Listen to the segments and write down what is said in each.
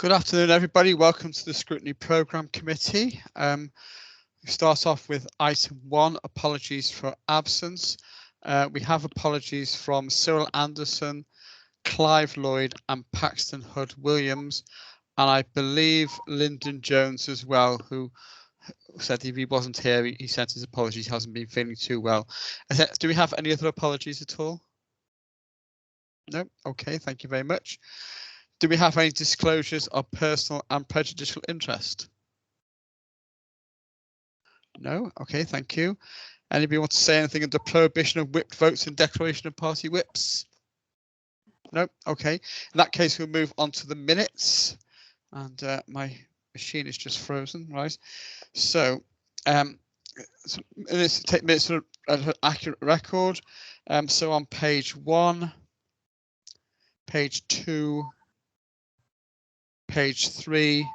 Good afternoon, everybody. Welcome to the Scrutiny Programme Committee. We start off with item 1, apologies for absence. We have apologies from Cyril Anderson, Clive Lloyd and Paxton Hood Williams, and I believe Lyndon Jones as well, who said if he wasn't here, he sent his apologies. He hasn't been feeling too well. Do we have any other apologies at all? No? Okay, thank you very much. Do we have any disclosures of personal and prejudicial interest? No? Okay, thank you. Anybody want to say anything under prohibition of whipped votes and declaration of party whips? No? Okay. In that case, we'll move on to the minutes. And my machine is just frozen, right? So, let's take minutes for an accurate record. So on page 1, page 2, page 3,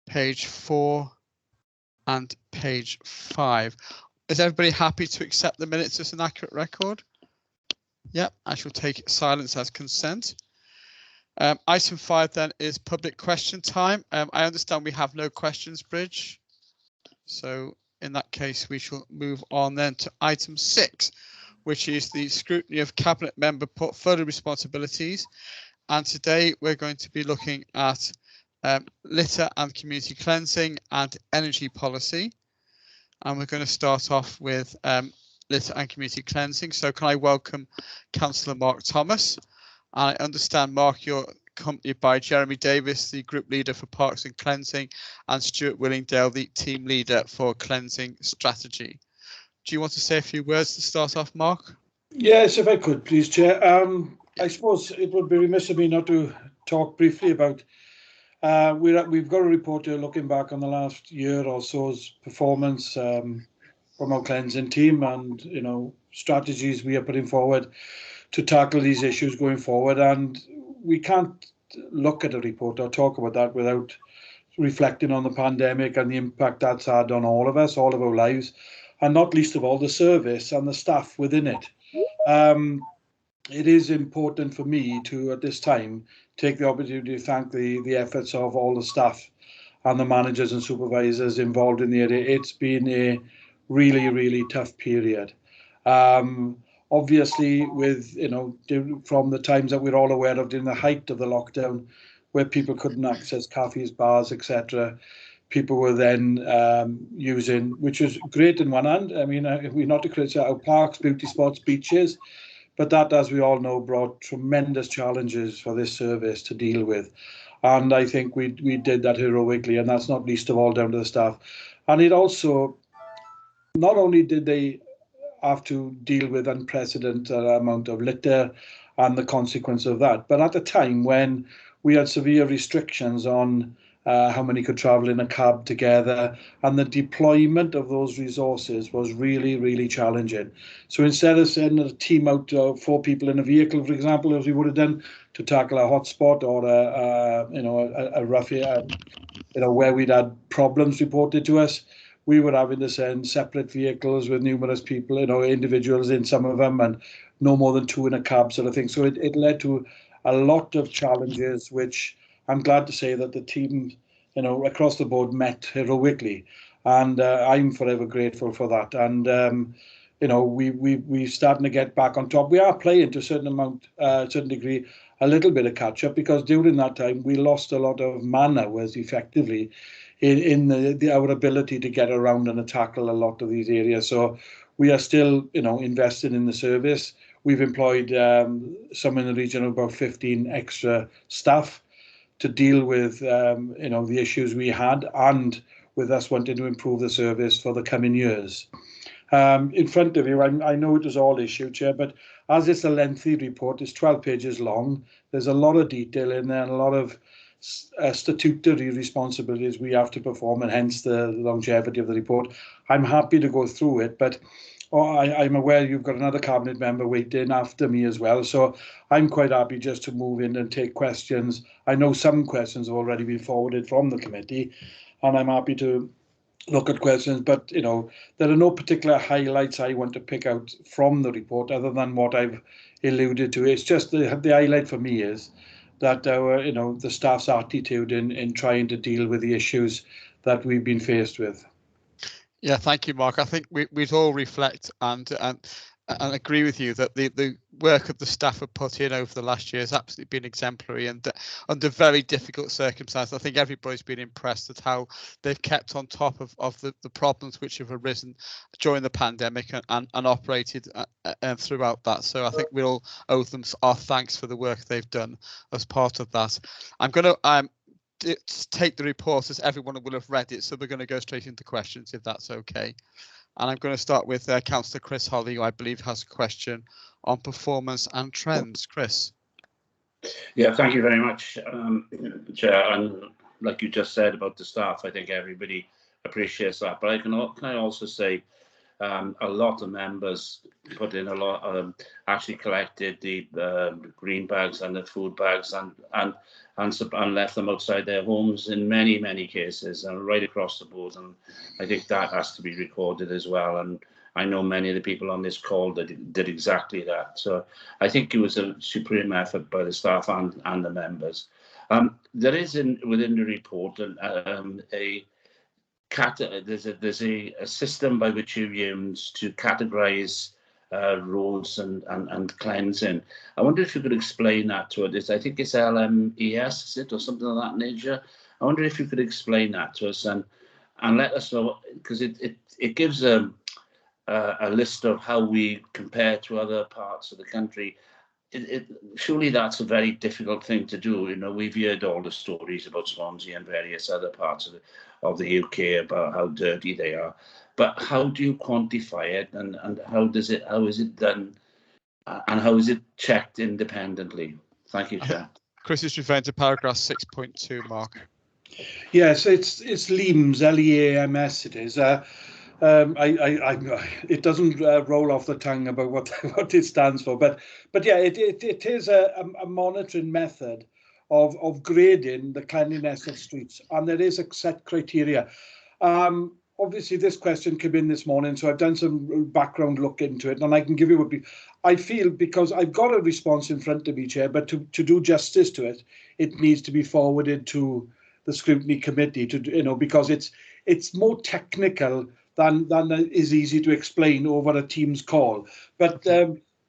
page 4, and page 5. Is everybody happy to accept the minutes as an accurate record? Yep, I shall take silence as consent. Item 5 then is public question time. I understand we have no questions, Bridge. So in that case, we shall move on then to item 6, which is the scrutiny of cabinet member portfolio responsibilities. And today we're going to be looking at litter and community cleansing and energy policy. And we're going to start off with litter and community cleansing. So can I welcome Councillor Mark Thomas? I understand, Mark, you're accompanied by Jeremy Davis, the group leader for Parks and Cleansing, and Stuart Willingdale, the team leader for cleansing strategy. Do you want to say a few words to start off, Mark? Yes, if I could, please, Chair. I suppose it would be remiss of me not to talk briefly about we've got a report here looking back on the last year or so's performance from our cleansing team, and strategies we are putting forward to tackle these issues going forward. And we can't look at a report or talk about that without reflecting on the pandemic and the impact that's had on all of us, all of our lives, and not least of all the service and the staff within it. It is important for me to, at this time, take the opportunity to thank the efforts of all the staff and the managers and supervisors involved in the area. It's been a really, really tough period. Obviously, with from the times that we're all aware of during the height of the lockdown, where people couldn't access cafes, bars, etc., people were then using, which was great in one hand. I mean, we're not to criticize our parks, beauty spots, beaches. But that, as we all know, brought tremendous challenges for this service to deal with. And I think we did that heroically, and that's not least of all down to the staff. And it also, not only did they have to deal with unprecedented amount of litter and the consequence of that, but at a time when we had severe restrictions on how many could travel in a cab together, and the deployment of those resources was really, really challenging. So instead of sending a team out, 4 people in a vehicle, for example, as we would have done to tackle a hotspot or a rough where we'd had problems reported to us, we were having to send separate vehicles with numerous people, individuals in some of them, and no more than 2 in a cab, sort of thing. So it led to a lot of challenges, which I'm glad to say that the team, across the board met heroically, and I'm forever grateful for that. And we're starting to get back on top. We are playing to a certain degree, a little bit of catch up, because during that time we lost a lot of man-hours effectively in our ability to get around and tackle a lot of these areas. So we are still, investing in the service. We've employed some in the region of about 15 extra staff to deal with the issues we had, and with us wanting to improve the service for the coming years. In front of you, I know it was all issue, Chair, but as it's a lengthy report, it's 12 pages long. There's a lot of detail in there and a lot of statutory responsibilities we have to perform, and hence the longevity of the report. I'm happy to go through it, but I'm aware you've got another cabinet member waiting after me as well, so I'm quite happy just to move in and take questions. I know some questions have already been forwarded from the committee, and I'm happy to look at questions, but there are no particular highlights I want to pick out from the report other than what I've alluded to. It's just the highlight for me is that our, the staff's attitude in trying to deal with the issues that we've been faced with. Yeah, thank you, Mark. I think we'd all reflect and agree with you that the work of the staff have put in over the last year has absolutely been exemplary, and under very difficult circumstances. I think everybody's been impressed at how they've kept on top of the problems which have arisen during the pandemic and operated throughout that. So I think we all owe them our thanks for the work they've done as part of that. I'm going to take the report as everyone will have read it, so we're going to go straight into questions if that's okay. And I'm going to start with Councillor Chris Holly, who I believe has a question on performance and trends. Chris. Yeah, thank you very much, Chair. And like you just said about the staff, I think everybody appreciates that. But can I also say a lot of members put in a lot, actually collected the green bags and the food bags and left them outside their homes in many cases, and right across the board. And I think that has to be recorded as well. And I know many of the people on this call that did exactly that. So I think it was a supreme effort by the staff and the members. There is within the report there's a system by which you use to categorise roads and cleansing. I wonder if you could explain that to us. I think it's LMES, is it, or something of that nature? I wonder if you could explain that to us and let us know, because it gives a list of how we compare to other parts of the country. Surely that's a very difficult thing to do. We've heard all the stories about Swansea and various other parts of the UK about how dirty they are. But how do you quantify it, and how is it done, and how is it checked independently? Thank you, Chair. Chris is referring to paragraph 6.2, Mark. Yes, it's LEAMS, LEAMS. It is. It doesn't roll off the tongue about what it stands for, but yeah, it is a monitoring method of grading the cleanliness of streets, and there is a set criteria. Obviously, this question came in this morning, so I've done some background look into it, and I can give you I feel, because I've got a response in front of me, Chair, but to do justice to it, it needs to be forwarded to the Scrutiny Committee because it's more technical than is easy to explain over a Teams call. But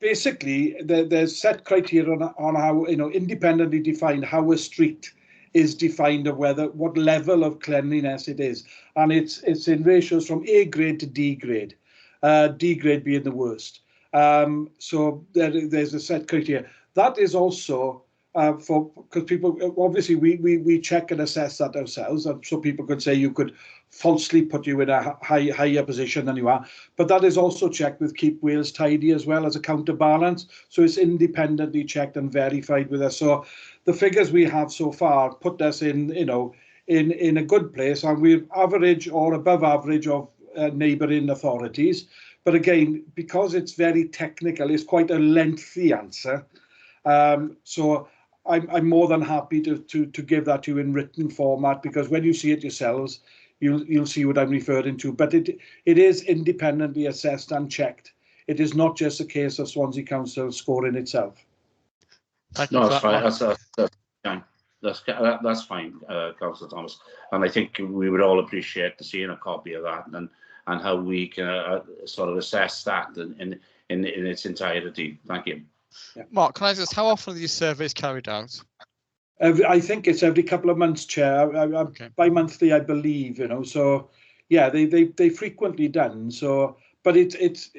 basically, there's set criteria on how, independently defined how a street is defined of what level of cleanliness it is. And it's in ratios from A grade to D grade, D grade being the worst. So there's a set criteria. That is also because people, obviously we check and assess that ourselves, and so people could say you could falsely put you in a higher position than you are, but that is also checked with Keep Wales Tidy as well as a counterbalance, so it's independently checked and verified with us. So the figures we have so far put us in a good place, and we're average or above average of neighbouring authorities. But again, because it's very technical, it's quite a lengthy answer. So I'm more than happy to give that to you in written format, because when you see it yourselves, you'll see what I'm referring to. But it is independently assessed and checked. It is not just a case of Swansea Council scoring itself. No, that's fine. That's fine, Councillor Thomas. And I think we would all appreciate seeing a copy of that and how we can sort of assess that in its entirety. Thank you. Yeah. Mark, can I ask, how often are these surveys carried out? I think it's every couple of months, Chair. Okay. Bi-monthly, I believe. So yeah, they frequently done. So, but it's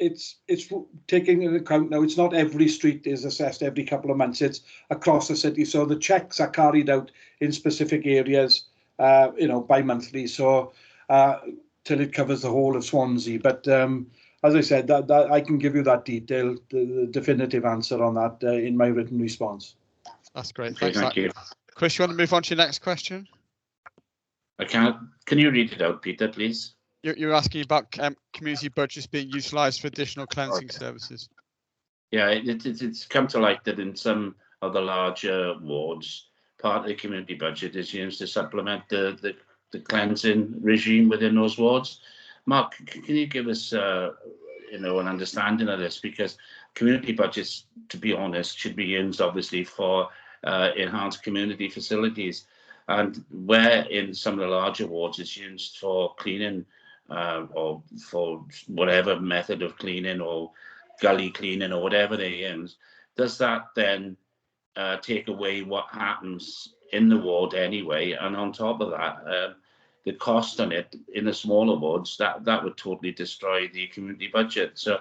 taking into account now. It's not every street is assessed every couple of months. It's across the city. So the checks are carried out in specific areas, bi-monthly. So till it covers the whole of Swansea. But as I said, that I can give you that detailed, the definitive answer on that in my written response. That's great. Okay, Thanks. thank you. Chris, you want to move on to your next question? I can't. Can you read it out, Peter, please? You're asking about community budgets being utilised for additional cleansing services. Yeah, it's come to light that in some of the larger wards, part of the community budget is used to supplement the cleansing regime within those wards. Mark, can you give us an understanding of this? Because community budgets, to be honest, should be used obviously for enhanced community facilities. And where in some of the larger wards it's used for cleaning or for whatever method of cleaning or gully cleaning or whatever they use, does that then take away what happens in the ward anyway? And on top of that, the cost on it in the smaller wards, that would totally destroy the community budget. So,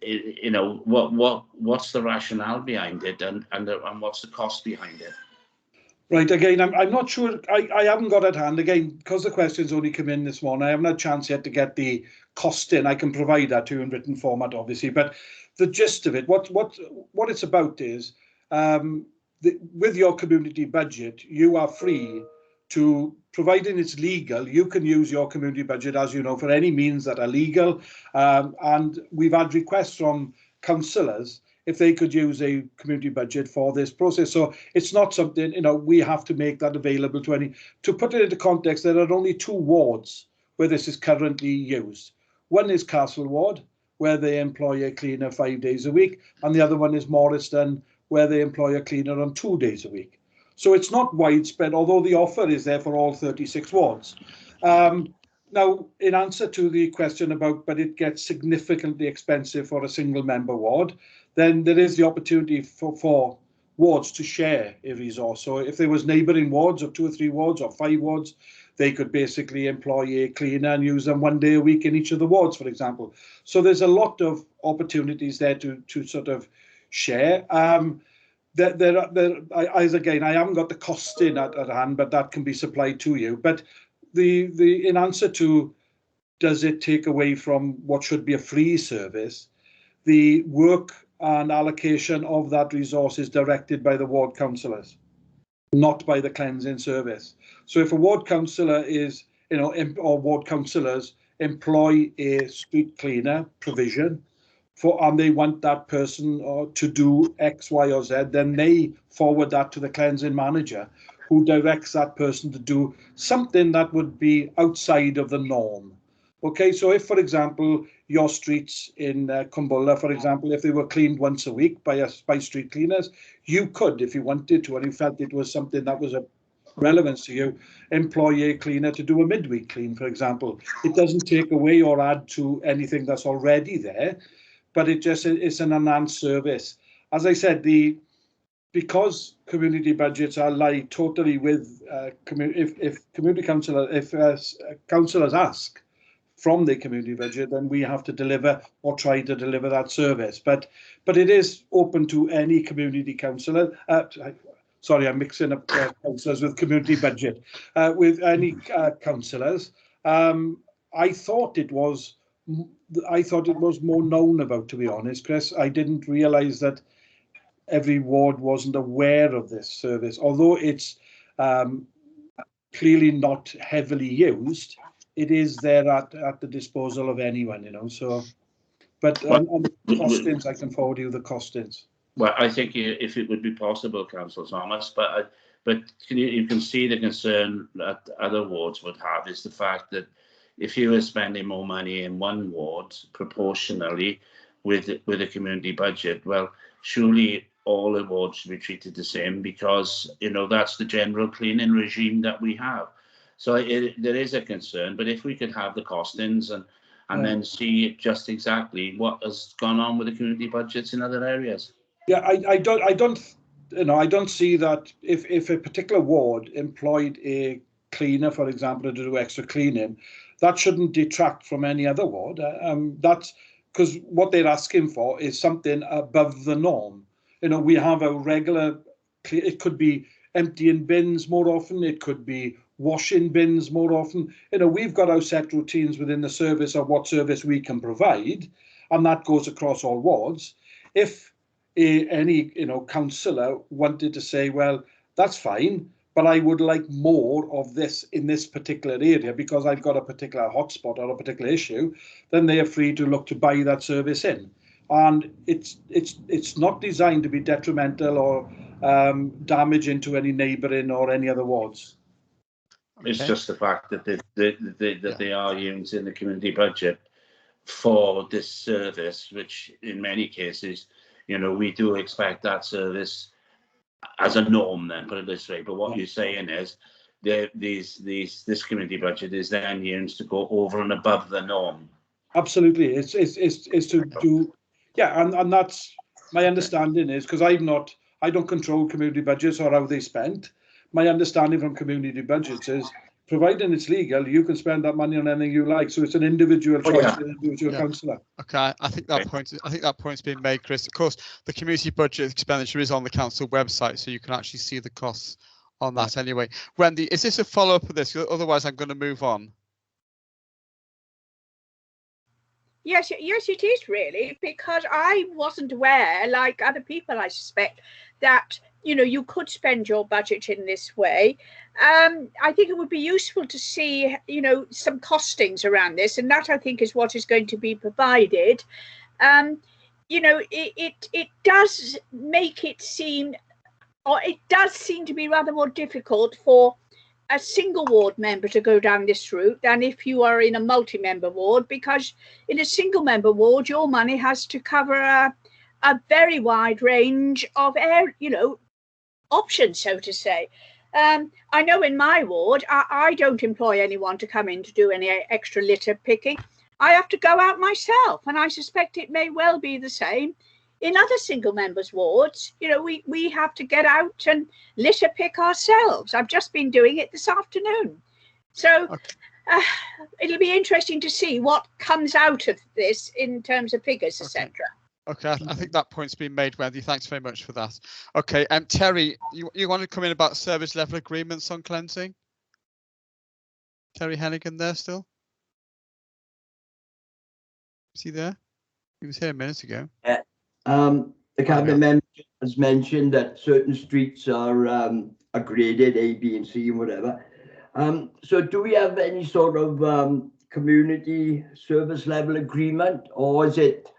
you know, what's the rationale behind it, and what's the cost behind it? Right, again, I'm not sure, I haven't got at hand, again, because the questions only come in this morning, I haven't had a chance yet to get the cost in. I can provide that to you in written format, obviously, but the gist of it, what it's about is, with your community budget, you are free to, providing it's legal, you can use your community budget, as you know, for any means that are legal, and we've had requests from councillors if they could use a community budget for this process. So it's not something, you know, we have to make that available to any. To put it into context, there are only 2 wards where this is currently used. One is Castle Ward, where they employ a cleaner 5 days a week, and the other one is Morriston, where they employ a cleaner on 2 days a week. So it's not widespread, although the offer is there for all 36 wards. Now, in answer to the question about, but it gets significantly expensive for a single member ward, then there is the opportunity for wards to share a resource. So if there was neighbouring wards of 2 or 3 wards or 5 wards, they could basically employ a cleaner and use them 1 day a week in each of the wards, for example. So there's a lot of opportunities there to sort of share. Again, I haven't got the costing at hand, but that can be supplied to you. But in answer to, does it take away from what should be a free service, the work and allocation of that resource is directed by the ward councillors, not by the cleansing service. So if a ward councillor is, you know, or ward councillors employ a street cleaner provision and they want that person to do X, Y, or Z, then they forward that to the cleansing manager, who directs that person to do something that would be outside of the norm. Okay, so if, for example, your streets in Cumbulla, for example, if they were cleaned once a week by street cleaners, you could, if you wanted to, and you felt it was something that was of relevance to you, employ a cleaner to do a midweek clean, for example. It doesn't take away or add to anything that's already there, but it's an enhanced service. As I said, because community budgets are lie totally with if community councillors ask from the community budget, then we have to deliver or try to deliver that service. But it is open to any community councillor. Sorry, I'm mixing up councillors with community budget. With any councillors, I thought it was more known about, to be honest, Chris. I didn't realise that every ward wasn't aware of this service, although it's clearly not heavily used. It is there at the disposal of anyone, you know. So, but on the costings, I can forward you the costings. Well, I think if it would be possible, Councillor Thomas, but you can see the concern that other wards would have is the fact that if you were spending more money in one ward proportionally with a community budget, well, surely all the wards should be treated the same, because, you know, that's the general cleaning regime that we have. So there is a concern, but if we could have the costings and then see just exactly what has gone on with the community budgets in other areas. Yeah, I don't see that if a particular ward employed a cleaner, for example, to do extra cleaning, that shouldn't detract from any other ward. That's because what they're asking for is something above the norm. You know, we have a regular, it could be emptying bins more often, it could be washing bins more often. You know, we've got our set routines within the service of what service we can provide, and that goes across all wards. If any, you know, councillor wanted to say, well, that's fine, but I would like more of this in this particular area because I've got a particular hotspot or a particular issue, then they are free to look to buy that service in. And it's not designed to be detrimental or damaging to any neighbouring or any other wards. It's just the fact that they are using the community budget for this service, which in many cases, you know, we do expect that service as a norm, then put it this way. But what you're saying is this community budget is then used to go over and above the norm. Absolutely, it's to do, yeah, and that's my understanding is, because I don't control community budgets or how they spent. My understanding from community budgets is, providing it's legal, you can spend that money on anything you like. So it's an individual choice for an individual councillor. Okay, I think that point's been made, Chris. Of course, the community budget expenditure is on the council website, so you can actually see the costs on that anyway. Wendy, is this a follow-up of this? Otherwise, I'm going to move on. Yes, it is really, because I wasn't aware, like other people, I suspect, that you could spend your budget in this way. I think it would be useful to see, some costings around this, and that I think is what is going to be provided. It does make it seem, or it does seem to be rather more difficult for a single ward member to go down this route than if you are in a multi-member ward, because in a single member ward your money has to cover a very wide range of options, so to say. I know in my ward I don't employ anyone to come in to do any extra litter picking. I have to go out myself, and I suspect it may well be the same in other single members wards. We have to get out and litter pick ourselves. I've just been doing it this afternoon. So okay. It'll be interesting to see what comes out of this in terms of figures, etc. Okay, I think that point's been made, Wendy. Thanks very much for that. Okay, Terry, you want to come in about service level agreements on cleansing? Terry Hennigan there still? Is he there? He was here a minute ago. The cabinet member has mentioned that certain streets are graded A, B, and C, and whatever. So, do we have any sort of community service level agreement, or is it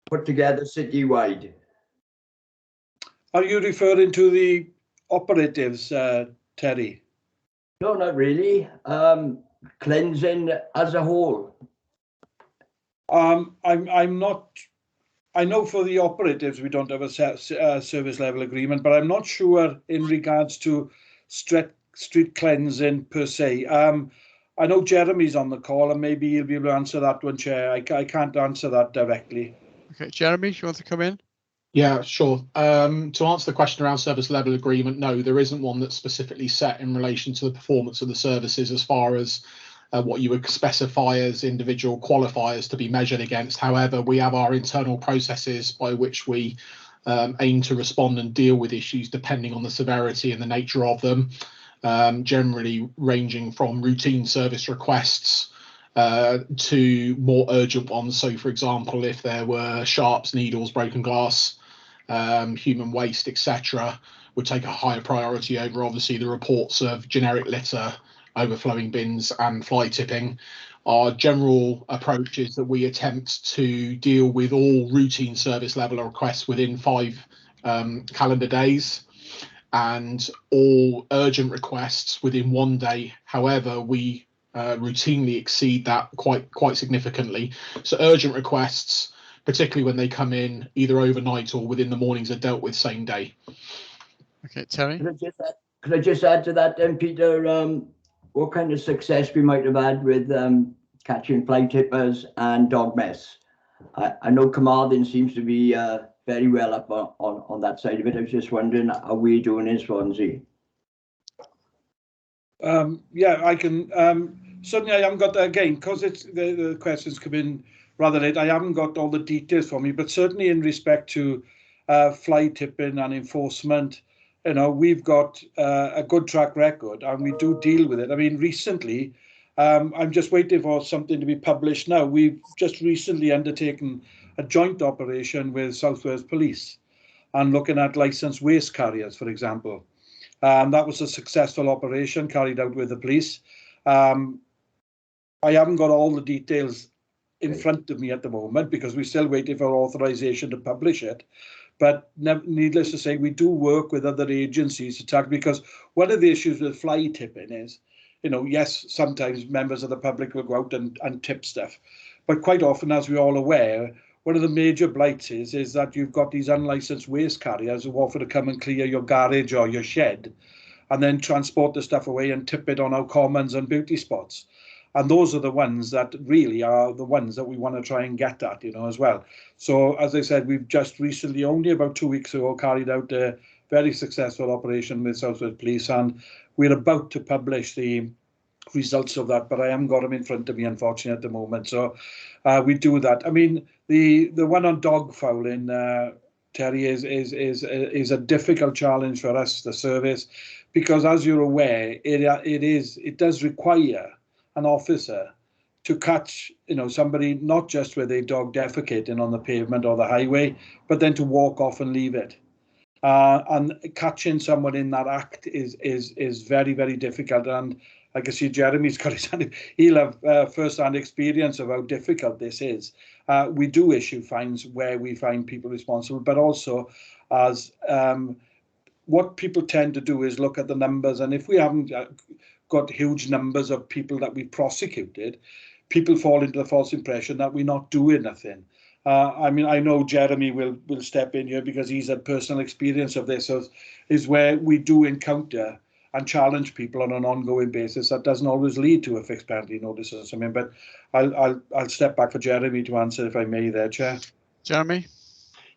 put together citywide? Are you referring to the operatives, Terry? No, not really. Cleansing as a whole. I'm not. I know for the operatives we don't have a service level agreement, but I'm not sure in regards to street cleansing per se. I know Jeremy's on the call, and maybe he'll be able to answer that one, Chair. I can't answer that directly. Okay, Jeremy, do you want to come in? Yeah, sure. To answer the question around service level agreement, no, there isn't one that's specifically set in relation to the performance of the services as far as what you would specify as individual qualifiers to be measured against. However, we have our internal processes by which we aim to respond and deal with issues depending on the severity and the nature of them, generally ranging from routine service requests to more urgent ones. So, for example, if there were sharps, needles, broken glass, human waste, etc., would take a higher priority over obviously the reports of generic litter, overflowing bins and fly tipping. Our general approach is that we attempt to deal with all routine service level requests within 5 calendar days, and all urgent requests within 1 day. However, we routinely exceed that quite significantly. So urgent requests, particularly when they come in either overnight or within the mornings, are dealt with same day. Okay, Terry. Could I just add to that then, Peter? What kind of success we might have had with catching fly tippers and dog mess? I know Carmarthen seems to be very well up on that side of it. I was just wondering how we're doing in Swansea. Yeah, I can. Certainly, I haven't got that again because it's the questions come in rather late. I haven't got all the details for me, but certainly in respect to fly tipping and enforcement, we've got a good track record and we do deal with it. I mean, recently, I'm just waiting for something to be published now. We've just recently undertaken a joint operation with South Wales Police and looking at licensed waste carriers, for example. That was a successful operation carried out with the police. I haven't got all the details in front of me at the moment because we're still waiting for authorization to publish it. But needless to say, we do work with other agencies to tackle, because one of the issues with fly tipping is, yes, sometimes members of the public will go out and tip stuff. But quite often, as we're all aware, one of the major blights is that you've got these unlicensed waste carriers who offer to come and clear your garage or your shed and then transport the stuff away and tip it on our commons and beauty spots. And those are the ones that really are the ones that we want to try and get at, as well. So, as I said, we've just recently, only about 2 weeks ago, carried out a very successful operation with South Wales Police, and we're about to publish the results of that, but I haven't got them in front of me, unfortunately, at the moment. So we do that. I mean, the one on dog fouling, Terry, is a difficult challenge for us, the service, because as you're aware, it does require an officer to catch somebody not just with a dog defecating on the pavement or the highway, but then to walk off and leave it. And catching someone in that act is very, very difficult. And I can see Jeremy's got his hand. He'll have first-hand experience of how difficult this is. We do issue fines where we find people responsible, but also as what people tend to do is look at the numbers. And if we haven't got huge numbers of people that we've prosecuted, people fall into the false impression that we're not doing nothing. I mean, I know Jeremy will step in here because he's had personal experience of this, is where we do encounter and challenge people on an ongoing basis. That doesn't always lead to a fixed penalty notice or something, but I'll step back for Jeremy to answer, if I may there, Chair. Jeremy?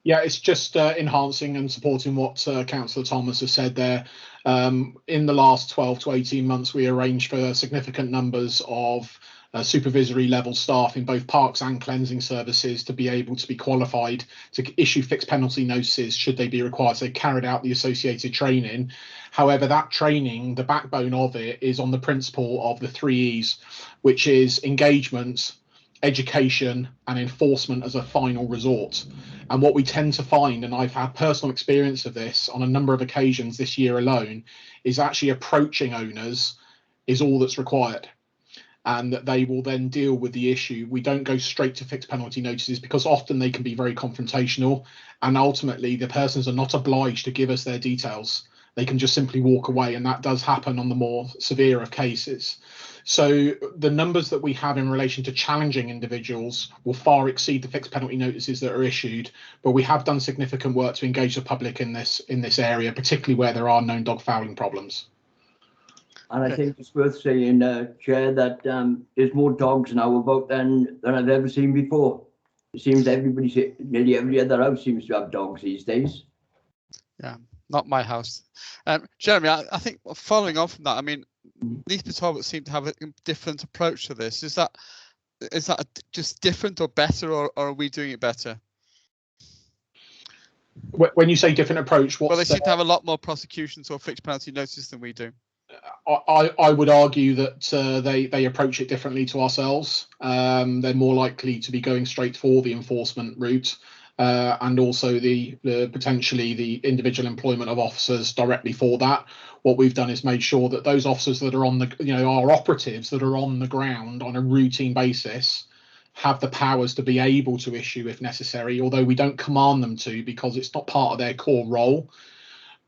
Yeah, it's just enhancing and supporting what Councillor Thomas has said there. In the last 12 to 18 months, we arranged for significant numbers of supervisory level staff in both parks and cleansing services to be able to be qualified to issue fixed penalty notices should they be required. So they carried out the associated training. However, that training, the backbone of it is on the principle of the 3 E's, which is engagement, education and enforcement as a final resort. And what we tend to find, and I've had personal experience of this on a number of occasions this year alone, is actually approaching owners is all that's required, and that they will then deal with the issue. We don't go straight to fixed penalty notices because often they can be very confrontational, and ultimately the persons are not obliged to give us their details. They can just simply walk away, and that does happen on the more severe of cases. So the numbers that we have in relation to challenging individuals will far exceed the fixed penalty notices that are issued, but we have done significant work to engage the public in this area, particularly where there are known dog fouling problems. And I think it's worth saying, Chair, that there's more dogs now about than I've ever seen before. It seems nearly every other house seems to have dogs these days. Yeah, not my house. Jeremy, I think following on from that, I mean, Leith Talbot seem to have a different approach to this. Is that just different or better, or are we doing it better? When you say different approach, well, they seem to have a lot more prosecutions or fixed penalty notices than we do. I would argue that they approach it differently to ourselves. They're more likely to be going straight for the enforcement route, and also the potentially the individual employment of officers directly for that. What we've done is made sure that those officers that are on the, our operatives that are on the ground on a routine basis have the powers to be able to issue if necessary, although we don't command them to because it's not part of their core role.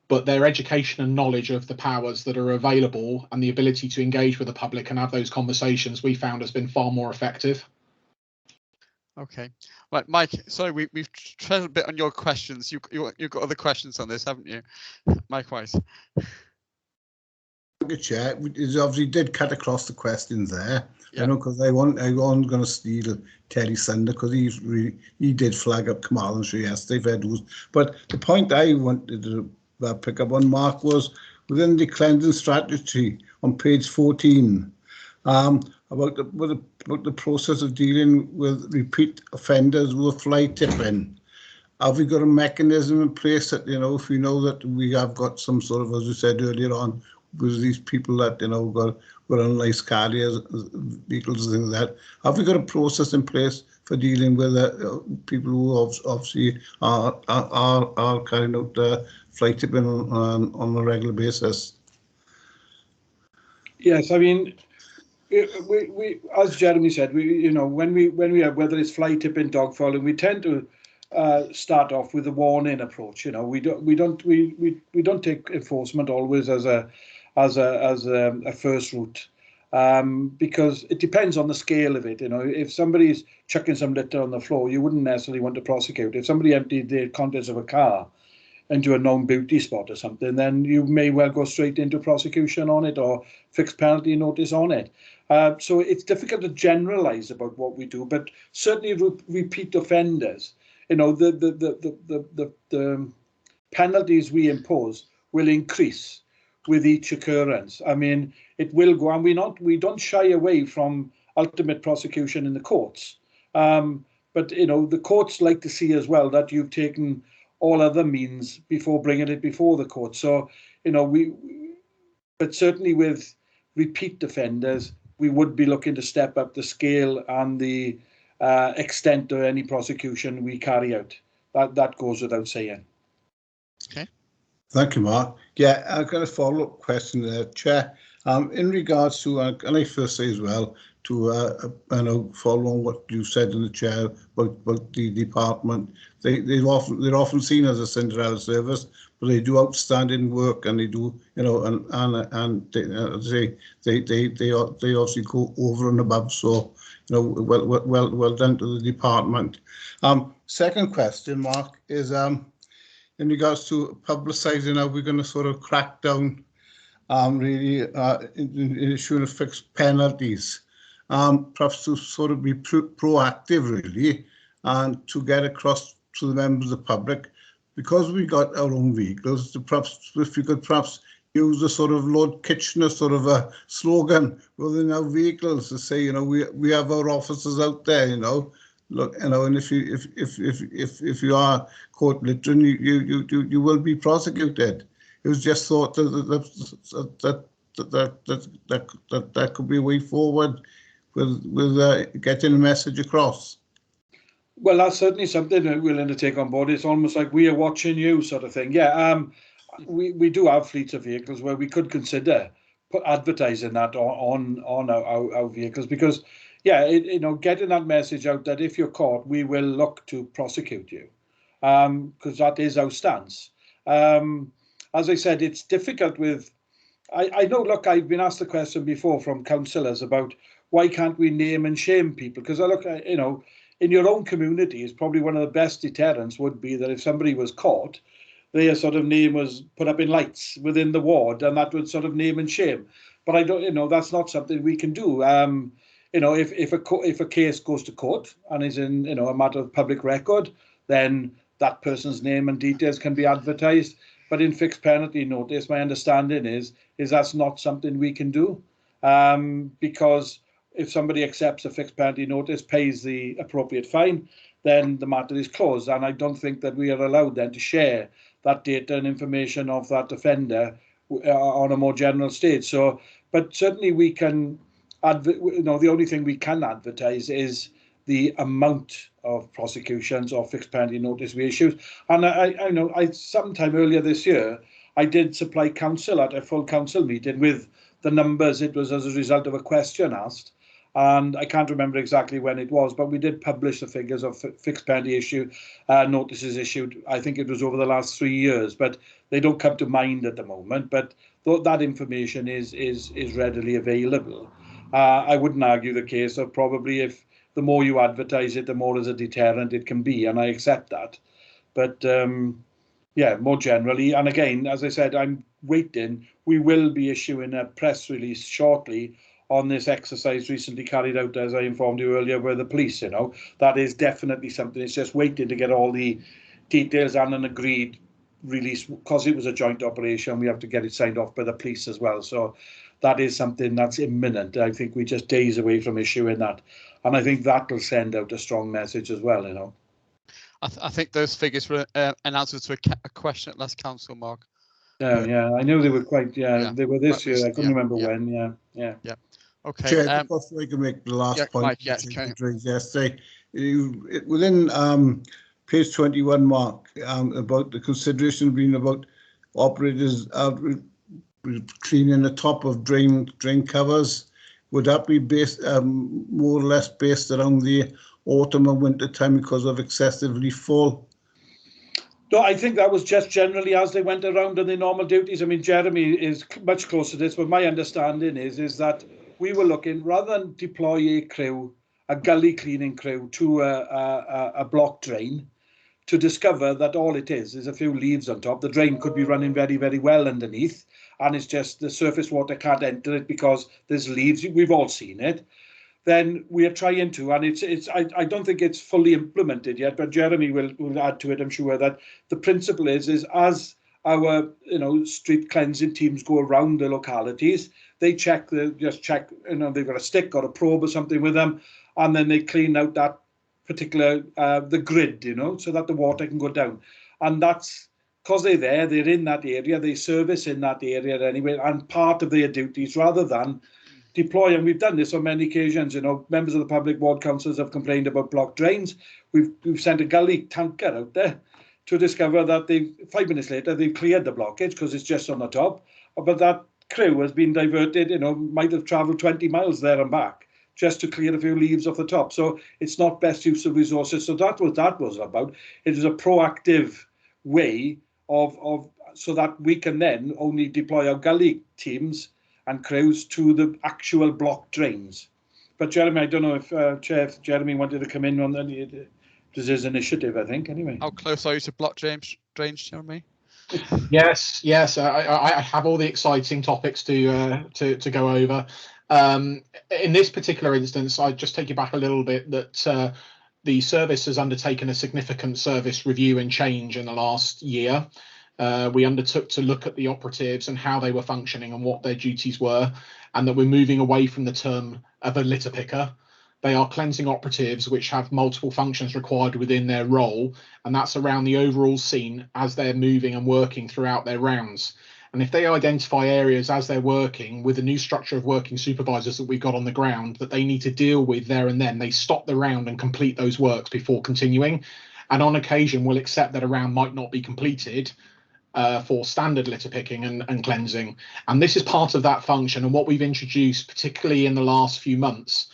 But their education and knowledge of the powers that are available and the ability to engage with the public and have those conversations, we found has been far more effective. Okay, right, Mike. Sorry, we've tread a bit on your questions. You've got other questions on this, haven't you, Mike Weiss? Good Chair. It obviously did cut across the questions there. Yeah. I know because I wasn't going to steal Terry Sunder because he did flag up Kamal and Sri yesterday. But the point I wanted to pick up on, Mark, was within the cleansing strategy on page 14 about the process of dealing with repeat offenders with fly tipping. Have we got a mechanism in place that, if we know that we have got some sort of, as we said earlier on, with these people that, got unlicensed carriers, vehicles and things like that, have we got a process in place for dealing with people who obviously are carrying out fly tipping on a regular basis? Yes, I mean, we as Jeremy said, when we have, whether it's fly tipping, dog fouling, we tend to start off with a warning approach. We don't take enforcement always as a first route. because it depends on the scale of it. You know, if somebody's chucking some litter on the floor, you wouldn't necessarily want to prosecute. If somebody emptied the contents of a car into a known beauty spot or something, then you may well go straight into prosecution on it or fixed penalty notice on it. So it's difficult to generalize about what we do, but certainly repeat offenders, you know, the penalties we impose will increase with each occurrence. I mean, it will go, and we don't shy away from ultimate prosecution in the courts. But you know, the courts like to see as well that you've taken all other means before bringing it before the court. So, you know, but certainly with repeat offenders, we would be looking to step up the scale and the extent of any prosecution we carry out. That goes without saying. Okay. Thank you, Mark. Yeah, I've got a follow-up question there, Chair. In regards to, and I first say as well, to follow on what you said in the chair about the department, they're often seen as a Cinderella service, but they do outstanding work, and they do, you know, and they obviously go over and above. So, you know, well done to the department. Second question, Mark, is in regards to publicising how we're going to sort of crack down really in issuing fixed penalties, perhaps to sort of be proactive really, and to get across to the members of the public, because we got our own vehicles, to perhaps, if you could perhaps use the sort of Lord Kitchener sort of a slogan within our vehicles to say, you know, we have our officers out there, you know, look, you know, and if you are caught littering, you will be prosecuted. It was just thought that could be a way forward with getting a message across. Well, that's certainly something that we're willing to take on board. It's almost like we are watching you, sort of thing. Yeah, we do have fleets of vehicles where we could consider advertising that on our vehicles, because, yeah, you know, getting that message out that if you're caught, we will look to prosecute you, because that is our stance. As I said, it's difficult with. I know. Look, I've been asked the question before from councillors about why can't we name and shame people? Because I look, you know, in your own community, is probably one of the best deterrents would be that if somebody was caught, their sort of name was put up in lights within the ward, and that would sort of name and shame. But I don't, you know, that's not something we can do. You know, if a case goes to court and is in, you know, a matter of public record, then that person's name and details can be advertised. But in fixed penalty notice, my understanding is that's not something we can do, because if somebody accepts a fixed penalty notice, pays the appropriate fine, then the matter is closed. And I don't think that we are allowed then to share that data and information of that offender on a more general stage. So, but certainly we can, you know, the only thing we can advertise is the amount of prosecutions or fixed penalty notice we issue. And I know sometime earlier this year, I did supply council at a full council meeting with the numbers. It was as a result of a question asked, and I can't remember exactly when it was, but we did publish the figures of fixed penalty notices issued. I think it was over the last 3 years, but they don't come to mind at the moment. But that information is readily available. I wouldn't argue the case of probably if the more you advertise it, the more as a deterrent it can be, and I accept that. But yeah, more generally, and again, as I said, I'm waiting. We will be issuing a press release shortly on this exercise recently carried out, as I informed you earlier, with the police. You know, that is definitely something. It's just waiting to get all the details and an agreed release, because it was a joint operation. We have to get it signed off by the police as well. So that is something that's imminent. I think we're just days away from issuing that. And I think that will send out a strong message as well, you know. I think those figures were an answer to a question at last council, Mark. Yeah, I know they were quite, they were this year. I couldn't remember when, yeah. Okay. Chair, before I can make the last point, Mike, yesterday, within page 21, Mark, about the consideration being about operators cleaning the top of drain covers, would that be based more or less based around the autumn and winter time because of excessive leaf fall? No, I think that was just generally as they went around on their normal duties. I mean, Jeremy is much closer to this, but my understanding is that we were looking, rather than deploy a crew, a gully cleaning crew to a block drain, to discover that all it is a few leaves on top. The drain could be running very, very well underneath, and it's just the surface water can't enter it because there's leaves. We've all seen it. Then we are trying to, and I don't think it's fully implemented yet, but Jeremy will add to it, I'm sure, that the principle is as our street cleansing teams go around the localities, they check, they've got a stick or a probe or something with them, and then they clean out that particular the grid, so that the water can go down. And that's because they're in that area, they service in that area anyway, and part of their duties, rather than deploy, and we've done this on many occasions, members of the public ward councils have complained about blocked drains. We've sent a gully tanker out there to discover that 5 minutes later they've cleared the blockage because it's just on the top, but that crew has been diverted, might have travelled 20 miles there and back just to clear a few leaves off the top. So it's not best use of resources. So that was about. It is a proactive way of so that we can then only deploy our gully teams and crews to the actual block drains. But Jeremy, I don't know if Chair Jeremy wanted to come in on that. This is initiative, I think, anyway. How close are you to block drains, Jeremy? Yes. I have all the exciting topics to go over. In this particular instance, I'd just take you back a little bit that the service has undertaken a significant service review and change in the last year. We undertook to look at the operatives and how they were functioning and what their duties were, and that we're moving away from the term of a litter picker. They are cleansing operatives which have multiple functions required within their role, and that's around the overall scene as they're moving and working throughout their rounds. And if they identify areas as they're working with the new structure of working supervisors that we've got on the ground that they need to deal with there and then, they stop the round and complete those works before continuing. And on occasion, we'll accept that a round might not be completed for standard litter picking and cleansing. And this is part of that function. And what we've introduced, particularly in the last few months,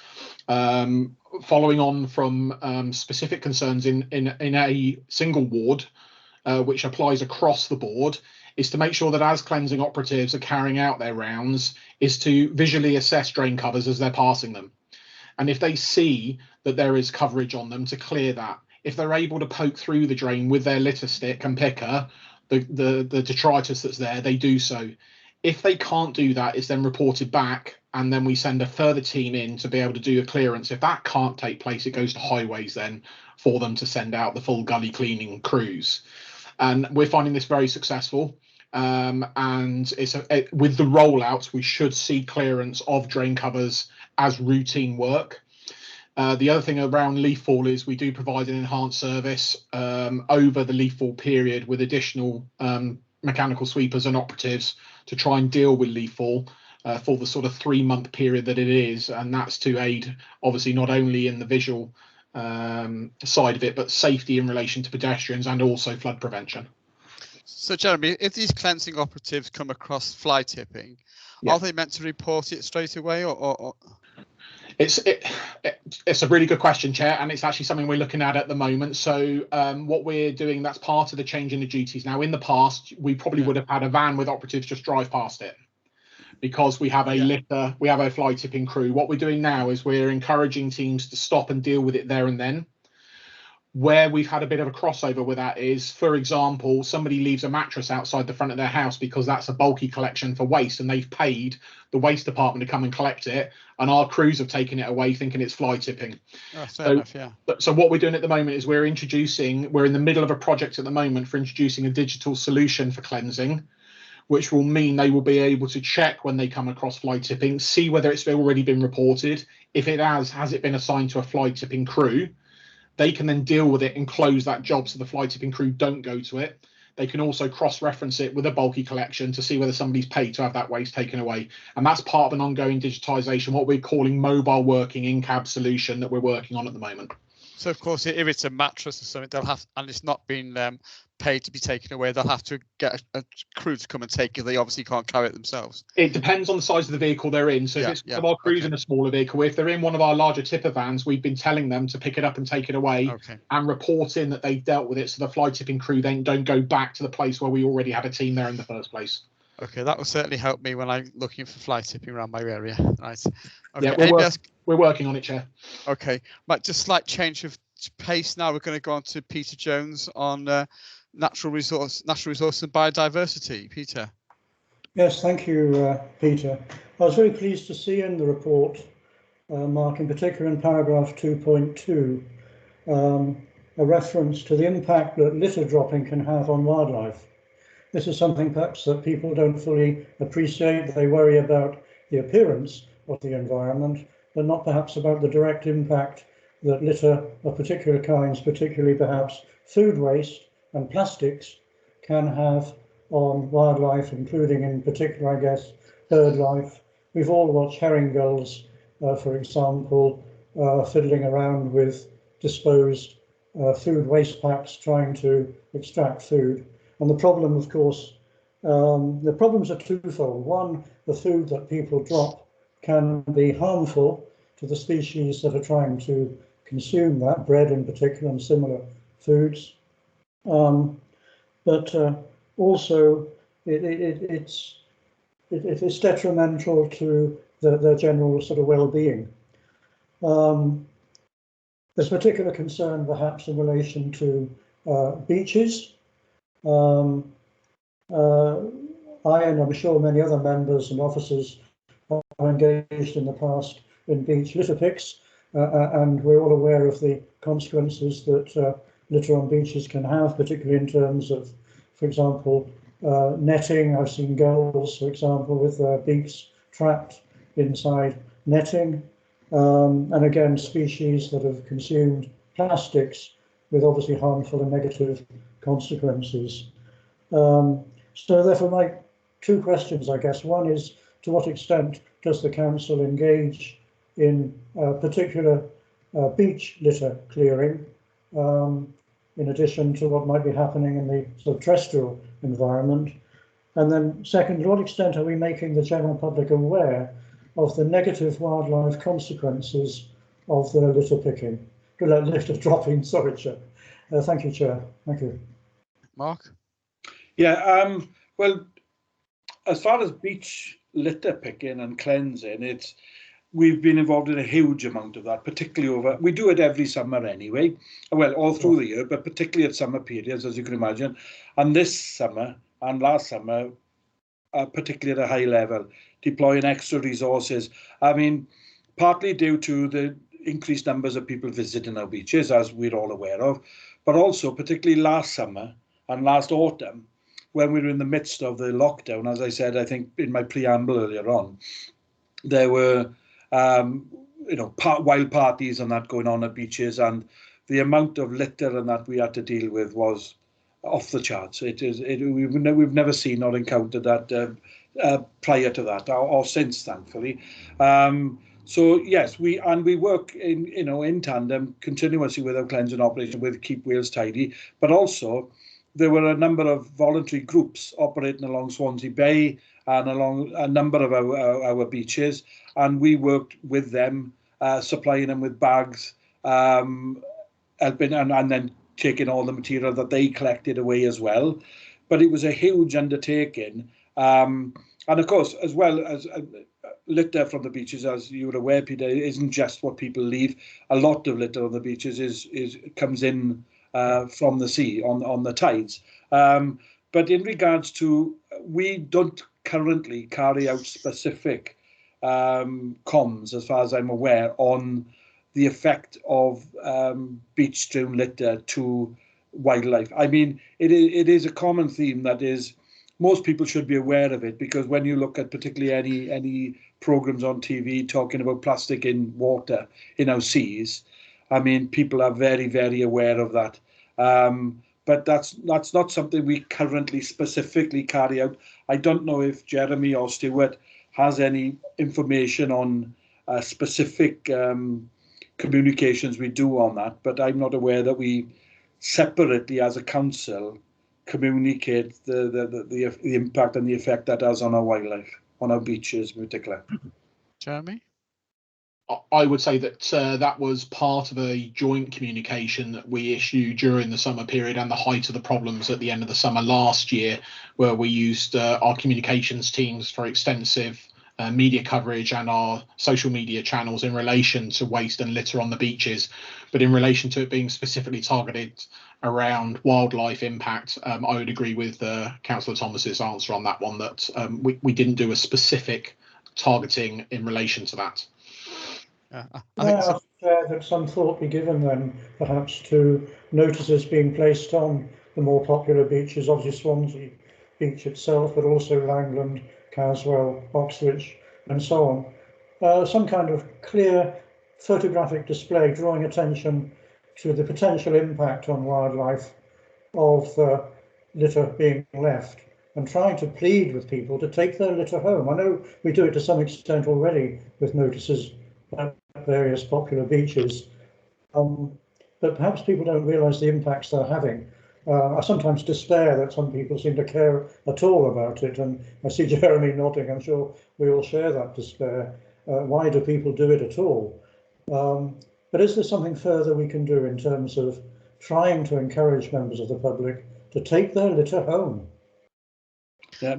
following on from specific concerns in a single ward, which applies across the board, is to make sure that as cleansing operatives are carrying out their rounds, is to visually assess drain covers as they're passing them. And if they see that there is coverage on them, to clear that. If they're able to poke through the drain with their litter stick and picker, the detritus that's there, they do so. If they can't do that, it's then reported back, and then we send a further team in to be able to do a clearance. If that can't take place, it goes to highways then for them to send out the full gully cleaning crews. And we're finding this very successful. And with the rollouts, we should see clearance of drain covers as routine work. The other thing around leaf fall is we do provide an enhanced service over the leaf fall period with additional mechanical sweepers and operatives to try and deal with leaf fall for the sort of 3-month period that it is. And that's to aid, obviously, not only in the visual side of it, but safety in relation to pedestrians and also flood prevention. So, Jeremy, if these cleansing operatives come across fly tipping, are they meant to report it straight away, or? It's a really good question, Chair, and it's actually something we're looking at the moment. So what we're doing, that's part of the change in the duties. Now, in the past, we probably would have had a van with operatives just drive past it because we have a litter, we have a fly tipping crew. What we're doing now is we're encouraging teams to stop and deal with it there and then. Where we've had a bit of a crossover with that is, for example, somebody leaves a mattress outside the front of their house because that's a bulky collection for waste, and they've paid the waste department to come and collect it, and our crews have taken it away thinking it's fly tipping. Oh, fair enough, yeah. So what we're doing at the moment is we're in the middle of a project at the moment for introducing a digital solution for cleansing, which will mean they will be able to check when they come across fly tipping, see whether it's already been reported. If it has it been assigned to a fly tipping crew? They can then deal with it and close that job so the fly tipping crew don't go to it. They can also cross-reference it with a bulky collection to see whether somebody's paid to have that waste taken away. And that's part of an ongoing digitisation, what we're calling mobile working in-cab solution that we're working on at the moment. So, of course, if it's a mattress or something, they'll have, and it's not been paid to be taken away, they'll have to get a crew to come and take it. They obviously can't carry it themselves. It depends on the size of the vehicle they're in. So if it's one of our crews in a smaller vehicle, if they're in one of our larger tipper vans, we've been telling them to pick it up and take it away and report in that they've dealt with it, so the fly tipping crew then don't go back to the place where we already had a team there in the first place. Okay, that will certainly help me when I'm looking for fly tipping around my area. Right. Okay. Yeah, Anybody else? we're working on it, Chair. Okay, but just slight change of pace now. We're going to go on to Peter Jones on natural resource and biodiversity. Peter. Yes, thank you, Peter. I was very pleased to see in the report, Mark, in particular in paragraph 2.2, a reference to the impact that litter dropping can have on wildlife. This is something perhaps that people don't fully appreciate. They worry about the appearance of the environment, but not perhaps about the direct impact that litter of particular kinds, particularly perhaps food waste and plastics, can have on wildlife, including in particular, I guess, bird life. We've all watched herring gulls, for example, fiddling around with disposed food waste packs trying to extract food. And the problem, of course, the problems are twofold. One, the food that people drop can be harmful to the species that are trying to consume that, bread in particular and similar foods. But also it's detrimental to their general sort of well-being. There's particular concern perhaps in relation to beaches. I, and I'm sure many other members and officers, are engaged in the past in beach litter picks, and we're all aware of the consequences that litter on beaches can have, particularly in terms of, for example, netting. I've seen gulls, for example, with their beaks trapped inside netting, and again, species that have consumed plastics with obviously harmful and negative consequences. So therefore, my two questions, I guess. One is, to what extent does the council engage in particular beach litter clearing, in addition to what might be happening in the sort of terrestrial environment? And then second, to what extent are we making the general public aware of the negative wildlife consequences of the litter picking, litter dropping, sorry, Chair. Thank you, Chair. Thank you. Mark? Yeah, well, as far as beach litter picking and cleansing, we've been involved in a huge amount of that, particularly we do it every summer anyway, well, all through the year, but particularly at summer periods, as you can imagine. And this summer and last summer, particularly at a high level, deploying extra resources. I mean, partly due to the increased numbers of people visiting our beaches, as we're all aware of, but also particularly last summer and last autumn, when we were in the midst of the lockdown. As I said, I think in my preamble earlier on, there were wild parties and that going on at beaches, and the amount of litter and that we had to deal with was off the charts. We've never seen or encountered that prior to that, or since, thankfully. So yes, we work in tandem continuously with our cleansing operation with Keep Wales Tidy, but also there were a number of voluntary groups operating along Swansea Bay and along a number of our beaches, and we worked with them, supplying them with bags, helping, and then taking all the material that they collected away as well. But it was a huge undertaking, and of course, as well as litter from the beaches, as you're aware, Peter, isn't just what people leave. A lot of litter on the beaches comes in from the sea on the tides. But in regards to, we don't currently carry out specific comms, as far as I'm aware, on the effect of beach strewn litter to wildlife. I mean, it is a common theme that is, most people should be aware of it, because when you look at particularly any programs on TV talking about plastic in water, in our seas, I mean, people are very, very aware of that. But that's not something we currently specifically carry out. I don't know if Jeremy or Stuart has any information on specific communications we do on that, but I'm not aware that we separately as a council communicate the impact and the effect that has on our wildlife, on our beaches in particular. Jeremy? I would say that that was part of a joint communication that we issued during the summer period and the height of the problems at the end of the summer last year, where we used our communications teams for extensive media coverage and our social media channels in relation to waste and litter on the beaches. But in relation to it being specifically targeted around wildlife impact, I would agree with Councillor Thomas's answer on that one, that we didn't do a specific targeting in relation to that. I think so. That some thought be given then, perhaps, to notices being placed on the more popular beaches, obviously Swansea Beach itself, but also Langland, Caswell, Oxbridge, and so on. Some kind of clear photographic display drawing attention to the potential impact on wildlife of litter being left, and trying to plead with people to take their litter home. I know we do it to some extent already with notices at various popular beaches, but perhaps people don't realise the impacts they're having. I sometimes despair that some people seem to care at all about it, and I see Jeremy nodding. I'm sure we all share that despair. Why do people do it at all? But is there something further we can do in terms of trying to encourage members of the public to take their litter home? Yeah,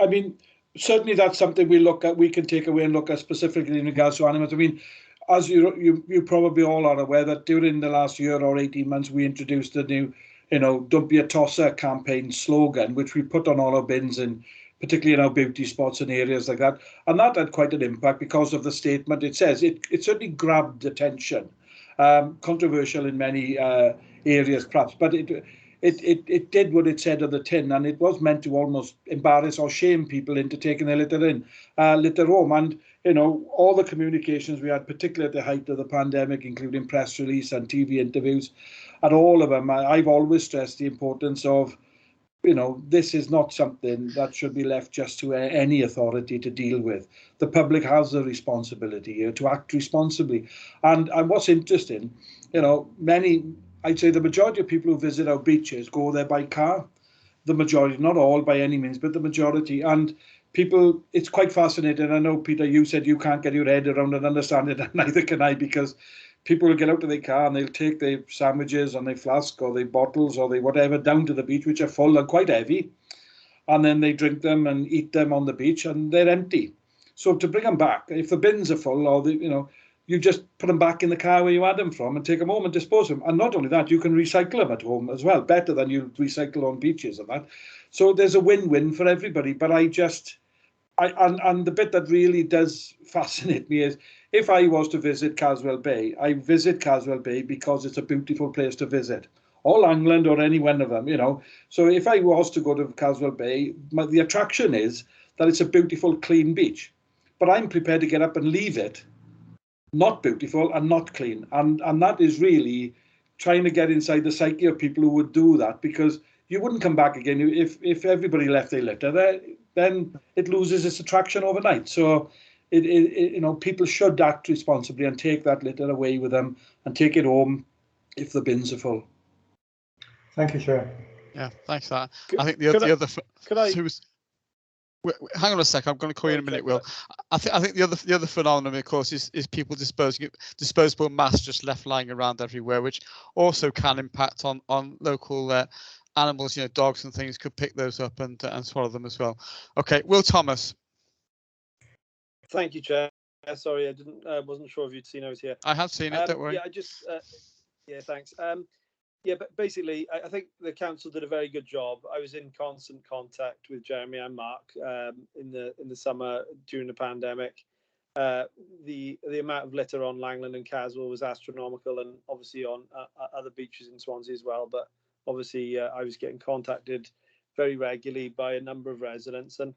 I mean, certainly that's something we look at. We can take away and look at specifically in regards to animals. I mean, as you probably all are aware that during the last year or 18 months, we introduced the new, "Don't be a tosser" campaign slogan, which we put on all our bins, and particularly in our beauty spots and areas like that. And that had quite an impact because of the statement it says. It certainly grabbed attention, controversial in many areas perhaps, but it did what it said on the tin, and it was meant to almost embarrass or shame people into taking their litter home. And all the communications we had, particularly at the height of the pandemic, including press release and TV interviews, and all of them, I've always stressed the importance of, this is not something that should be left just to any authority to deal with. The public has a responsibility here to act responsibly. And what's interesting, I'd say the majority of people who visit our beaches go there by car. The majority, not all by any means, but the majority. And people, it's quite fascinating. I know, Peter, you said you can't get your head around and understand it, and neither can I, because people will get out of their car and they'll take their sandwiches and their flask or their bottles or their whatever down to the beach, which are full and quite heavy. And then they drink them and eat them on the beach, and they're empty. So to bring them back, if the bins are full, or you just put them back in the car where you had them from and take them home and dispose of them. And not only that, you can recycle them at home as well, better than you recycle on beaches and that. So there's a win-win for everybody. But and the bit that really does fascinate me is, if I was to visit Caswell Bay, I visit Caswell Bay because it's a beautiful place to visit, or Langland or any one of them, So if I was to go to Caswell Bay, the attraction is that it's a beautiful, clean beach. But I'm prepared to get up and leave it not beautiful and not clean. And that is really trying to get inside the psyche of people who would do that, because you wouldn't come back again if everybody left their litter there. Then it loses its attraction overnight. So people should act responsibly and take that litter away with them and take it home if the bins are full. Thank you, Chair. Yeah, thanks for that. I think the other. Could I? Hang on a sec. I'm going to call you in a minute, Will. I think the other phenomenon, of course, is people disposing disposable mass just left lying around everywhere, which also can impact on local animals. Dogs and things could pick those up and swallow them as well. Okay, Will Thomas. Thank you, Chair. Sorry, I wasn't sure if you'd seen I was here. I have seen it. Don't worry. Yeah, thanks. Yeah, but basically, I think the council did a very good job. I was in constant contact with Jeremy and Mark in the summer during the pandemic. The amount of litter on Langland and Caswell was astronomical, and obviously on other beaches in Swansea as well. But obviously, I was getting contacted very regularly by a number of residents, and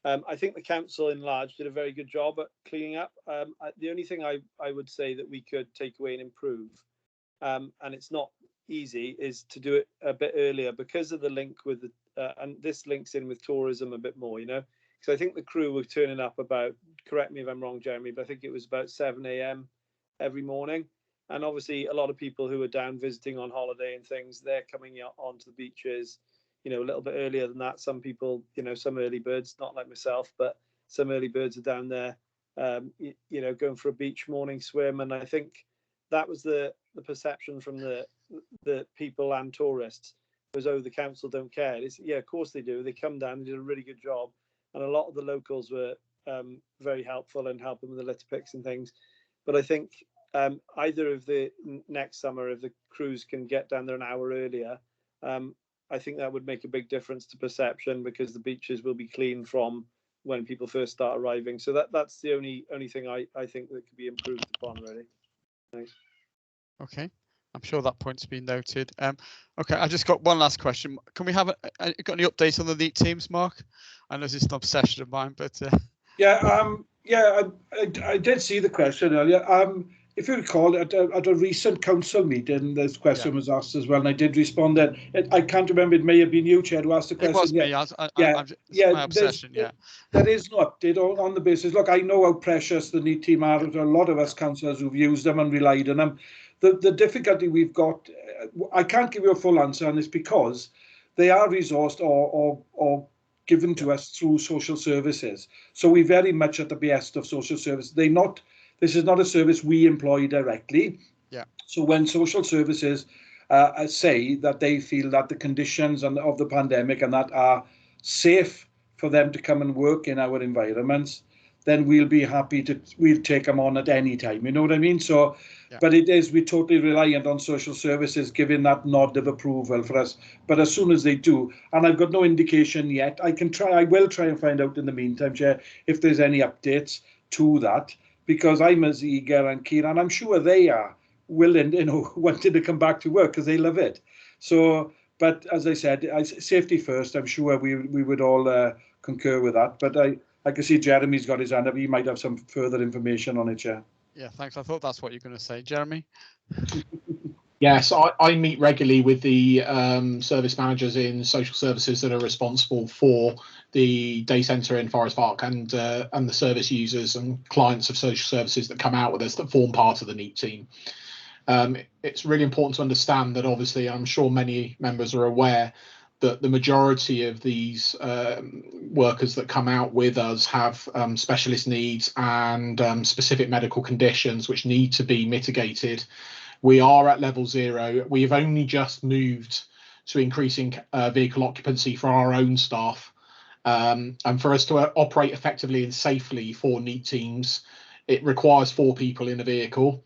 I think the council in large did a very good job at cleaning up. The only thing I would say that we could take away and improve, and it's not easy, is to do it a bit earlier because of the link with and this links in with tourism a bit more, because I think the crew were turning up about, correct me if I'm wrong, Jeremy, but I think it was about 7 a.m. every morning. And obviously a lot of people who are down visiting on holiday and things, they're coming out onto the beaches, a little bit earlier than that. Some people, some early birds, not like myself, but some early birds are down there you know, going for a beach morning swim. And I think that was the perception from the people and tourists was, oh, the council don't care. It's, yeah, of course they do. They come down, they did a really good job, and a lot of the locals were very helpful and helping with the litter picks and things. But I think either of the next summer, if the crews can get down there an hour earlier, I think that would make a big difference to perception, because the beaches will be clean from when people first start arriving. So that's the only thing I think that could be improved upon, really. Thanks. Okay, I'm sure that point's been noted. Okay, I just got one last question. Can we have got any updates on the neat teams, Mark? I know this is an obsession of mine, but I did see the question earlier. If you recall, at a recent council meeting, this question was asked as well, and I did respond. That I can't remember. It may have been you, Chair, who asked the question. It was me. It's my obsession. There is no update on the basis. Look, I know how precious the neat team are. A lot of us councillors who've used them and relied on them. The difficulty we've got, I can't give you a full answer, and it's because they are resourced or given to us through social services. So we're very much at the behest of social services. This is not a service we employ directly. Yeah. So when social services say that they feel that the conditions of the pandemic and that are safe for them to come and work in our environments, then we'll be happy we'll take them on at any time. You know what I mean? So, but we're totally reliant on social services giving that nod of approval for us. But as soon as they do, and I've got no indication yet, I will try and find out in the meantime, Chair, if there's any updates to that, because I'm as eager and keen, and I'm sure they are willing, wanting to come back to work because they love it. So, but as I said, safety first. I'm sure we would all concur with that. But I can see Jeremy's got his hand up. He might have some further information on it, Chair. Yeah, thanks. I thought that's what you're going to say, Jeremy. Yes, I meet regularly with the service managers in social services that are responsible for the day centre in Forest Park, and the service users and clients of social services that come out with us that form part of the neat team. It's really important to understand that, obviously, I'm sure many members are aware that the majority of these workers that come out with us have specialist needs and specific medical conditions which need to be mitigated. We are at level 0. We have only just moved to increasing vehicle occupancy for our own staff. And for us to operate effectively and safely for neat teams, it requires 4 people in a vehicle.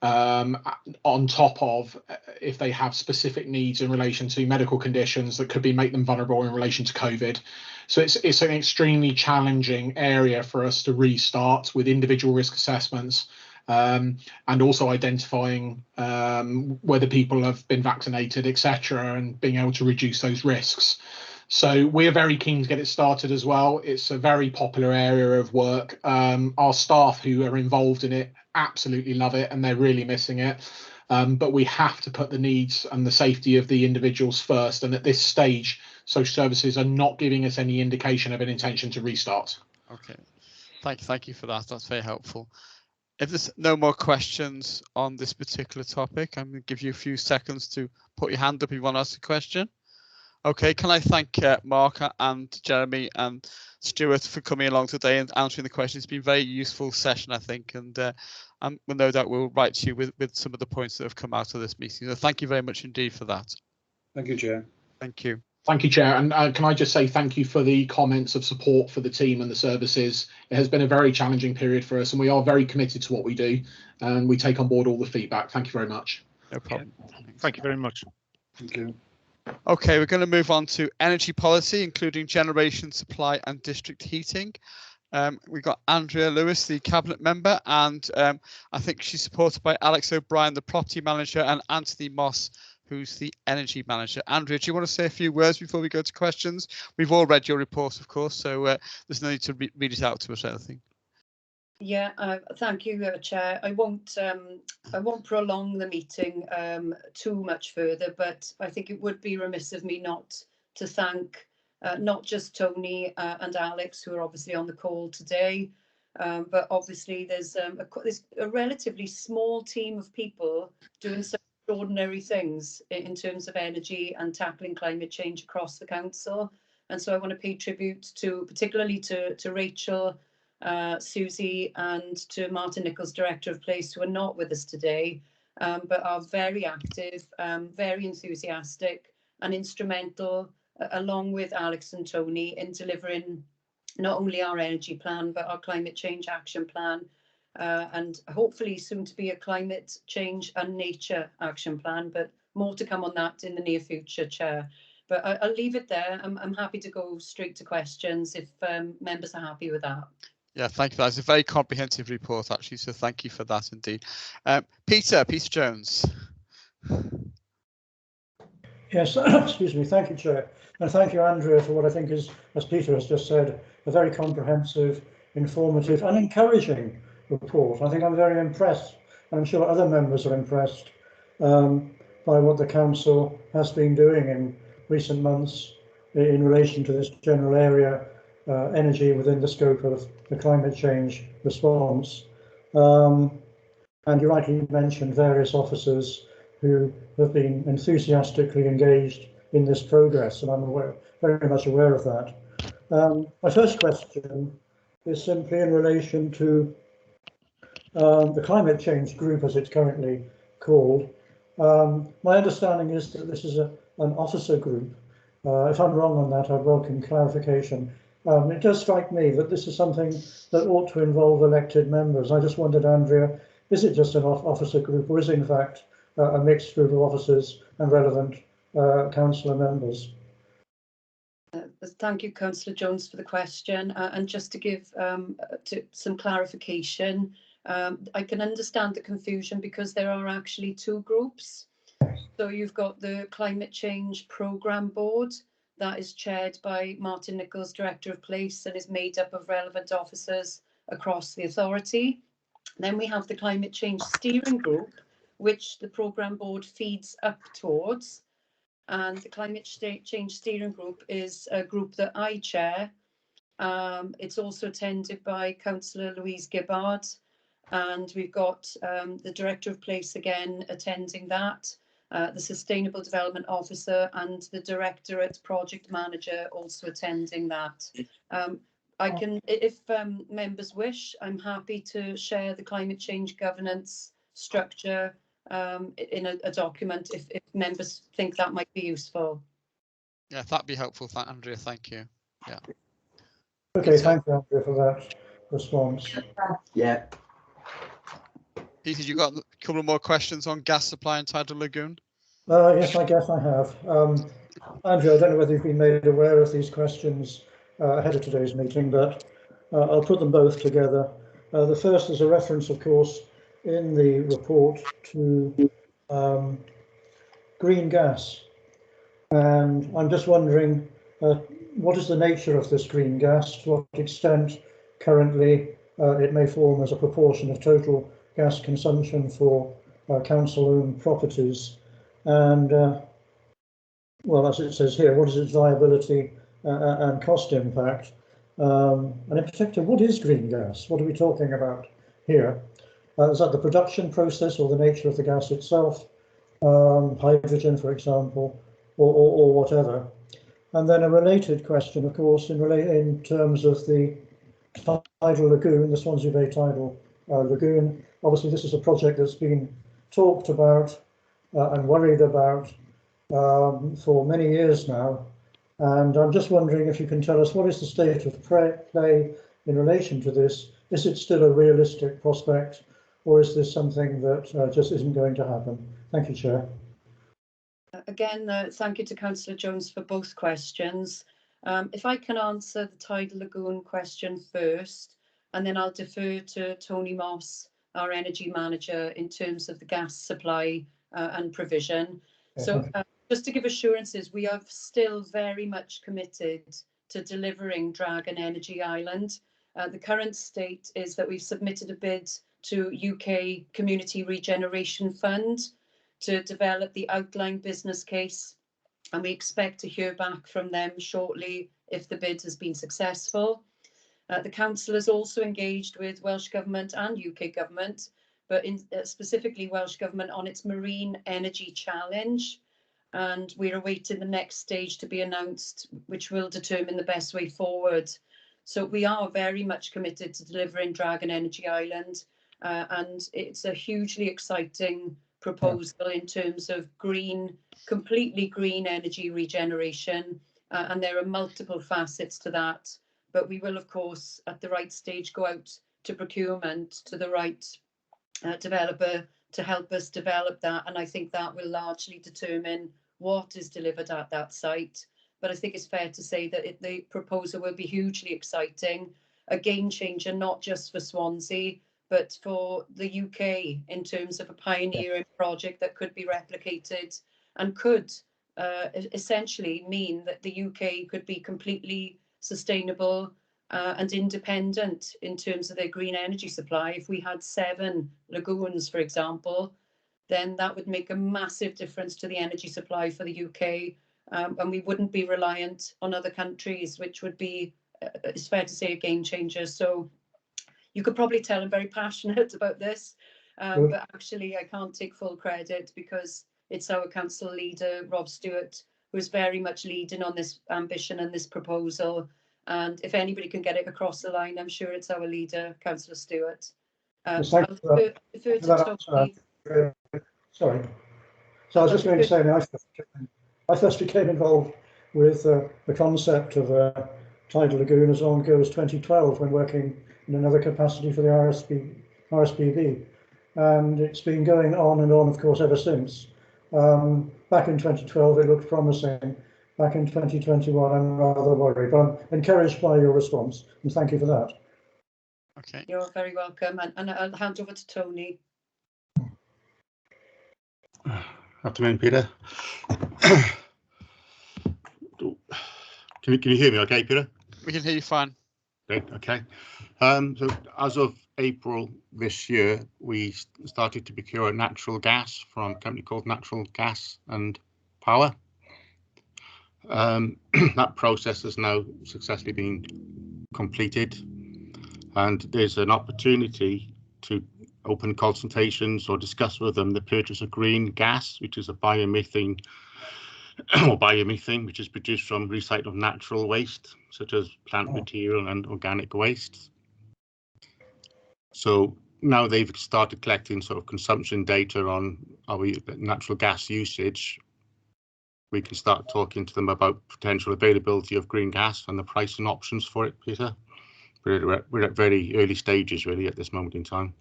On top of if they have specific needs in relation to medical conditions that could make them vulnerable in relation to COVID. So it's an extremely challenging area for us to restart with individual risk assessments, and also identifying whether people have been vaccinated, etc., and being able to reduce those risks. So we're very keen to get it started as well. It's a very popular area of work. Our staff who are involved in it absolutely love it, and they're really missing it. But we have to put the needs and the safety of the individuals first. And at this stage, social services are not giving us any indication of an intention to restart. Okay, thank you for that. That's very helpful. If there's no more questions on this particular topic, I'm going to give you a few seconds to put your hand up if you want to ask a question. Okay, can I thank Mark and Jeremy and Stuart for coming along today and answering the questions. It's been a very useful session, I think, and no doubt we'll write to you with some of the points that have come out of this meeting. So thank you very much indeed for that. Thank you, Chair. Thank you. Thank you, Chair. And can I just say thank you for the comments of support for the team and the services. It has been a very challenging period for us, and we are very committed to what we do, and we take on board all the feedback. Thank you very much. No problem. Thank you very much. Thank you. Okay, we're going to move on to energy policy, including generation, supply and district heating. We've got Andrea Lewis, the cabinet member, and I think she's supported by Alex O'Brien, the property manager, and Anthony Moss, who's the energy manager. Andrea, do you want to say a few words before we go to questions? We've all read your report, of course, so there's no need to read it out to us or anything. Yeah, thank you, Chair. I won't prolong the meeting too much further, but I think it would be remiss of me not to thank not just Tony and Alex, who are obviously on the call today, but obviously there's a relatively small team of people doing some extraordinary things in terms of energy and tackling climate change across the council. And so I want to pay tribute particularly to Rachel, Susie, and to Martin Nichols, Director of Place, who are not with us today, but are very active, very enthusiastic and instrumental, along with Alex and Tony, in delivering not only our energy plan, but our climate change action plan, and hopefully soon to be a climate change and nature action plan, but more to come on that in the near future, Chair. But I'll leave it there. I'm happy to go straight to questions if members are happy with that. Yeah, thank you for that. It's a very comprehensive report, actually, so thank you for that indeed. Peter Jones. Yes, excuse me. Thank you, Chair. And thank you, Andrea, for what I think is, as Peter has just said, a very comprehensive, informative and encouraging report. I think I'm very impressed, and I'm sure other members are impressed by what the Council has been doing in recent months in relation to this general area, energy within the scope of the climate change response. And you rightly mentioned various officers who have been enthusiastically engaged in this progress, and I'm very much aware of that. My first question is simply in relation to the climate change group, as it's currently called. My understanding is that this is an officer group. If I'm wrong on that, I'd welcome clarification. It does strike me that this is something that ought to involve elected members. I just wondered, Andrea, is it just an officer group, or is it in fact a mixed group of officers and relevant councillor members? Thank you, Councillor Jones, for the question. And just to give some clarification, I can understand the confusion because there are actually two groups. So you've got the Climate Change Programme Board that is chaired by Martin Nichols, Director of Place, and is made up of relevant officers across the authority. Then we have the Climate Change Steering Group, which the Programme Board feeds up towards. And the Climate Change Steering Group is a group that I chair. It's also attended by Councillor Louise Gibbard, and we've got the Director of Place again attending that, the Sustainable Development Officer and the Directorate Project Manager also attending that. I can, if members wish, I'm happy to share the climate change governance structure in a document if members think that might be useful. Yeah, that'd be helpful, Andrea. Thank you. Yeah. Okay, thank you, Andrea, for that response. Yeah. Peter, you got a couple more questions on gas supply in Tidal Lagoon? Yes, I guess I have. Andrea, I don't know whether you've been made aware of these questions ahead of today's meeting, but I'll put them both together. The first is a reference, of course, in the report to green gas. And I'm just wondering, what is the nature of this green gas? To what extent currently it may form as a proportion of total gas consumption for council-owned properties? And, well, as it says here, what is its viability and cost impact? And in particular, what is green gas? What are we talking about here? Is that the production process or the nature of the gas itself? Hydrogen, for example, or whatever. And then a related question, of course, in terms of the tidal lagoon, the Swansea Bay tidal lagoon. Obviously, this is a project that's been talked about and worried about for many years now. And I'm just wondering if you can tell us what is the state of play in relation to this? Is it still a realistic prospect, or is this something that just isn't going to happen? Thank you, Chair. Again, thank you to Councillor Jones for both questions. If I can answer the Tidal Lagoon question first, and then I'll defer to Tony Moss, our Energy Manager, in terms of the gas supply and provision. So just to give assurances, we are still very much committed to delivering Dragon Energy Island. The current state is that we've submitted a bid to UK Community Regeneration Fund to develop the outline business case, and we expect to hear back from them shortly if the bid has been successful. The council has also engaged with Welsh Government and UK Government, but specifically Welsh Government on its Marine Energy Challenge, and we're awaiting the next stage to be announced, which will determine the best way forward. So we are very much committed to delivering Dragon Energy Island, and it's a hugely exciting proposal in terms of green, completely green energy regeneration, and there are multiple facets to that. But we will, of course, at the right stage, go out to procurement to the right developer to help us develop that, and I think that will largely determine what is delivered at that site. But I think it's fair to say that the proposal will be hugely exciting, a game changer, not just for Swansea, but for the UK in terms of a pioneering project that could be replicated and could essentially mean that the UK could be completely sustainable and independent in terms of their green energy supply. If we had 7 lagoons, for example, then that would make a massive difference to the energy supply for the UK. And we wouldn't be reliant on other countries, which would be, it's fair to say, a game changer. So you could probably tell I'm very passionate about this, but actually I can't take full credit because it's our council leader, Rob Stewart, who is very much leading on this ambition and this proposal. And if anybody can get it across the line, I'm sure it's our leader, Councillor Stewart. So I'll defer to Tony. Sorry. So I was just going to say, I first became involved with the concept of a tidal lagoon as long ago as 2012 when working in another capacity for the RSPB. And it's been going on and on, of course, ever since. Back in 2012, it looked promising. Back in 2021, I'm rather worried, but I'm encouraged by your response, and thank you for that. Okay. You're very welcome, and I'll hand over to Tony. Afternoon, Peter. Can you hear me okay, Peter? We can hear you fine. Great, okay. So as of April this year, we started to procure natural gas from a company called Natural Gas and Power. That process has now successfully been completed, and there's an opportunity to open consultations or discuss with them the purchase of green gas, which is a biomethane which is produced from recycled natural waste, such as plant material and organic waste. So now they've started collecting sort of consumption data on our natural gas usage. We can start talking to them about potential availability of green gas and the pricing options for it, Peter. We're at very early stages, really, at this moment in time.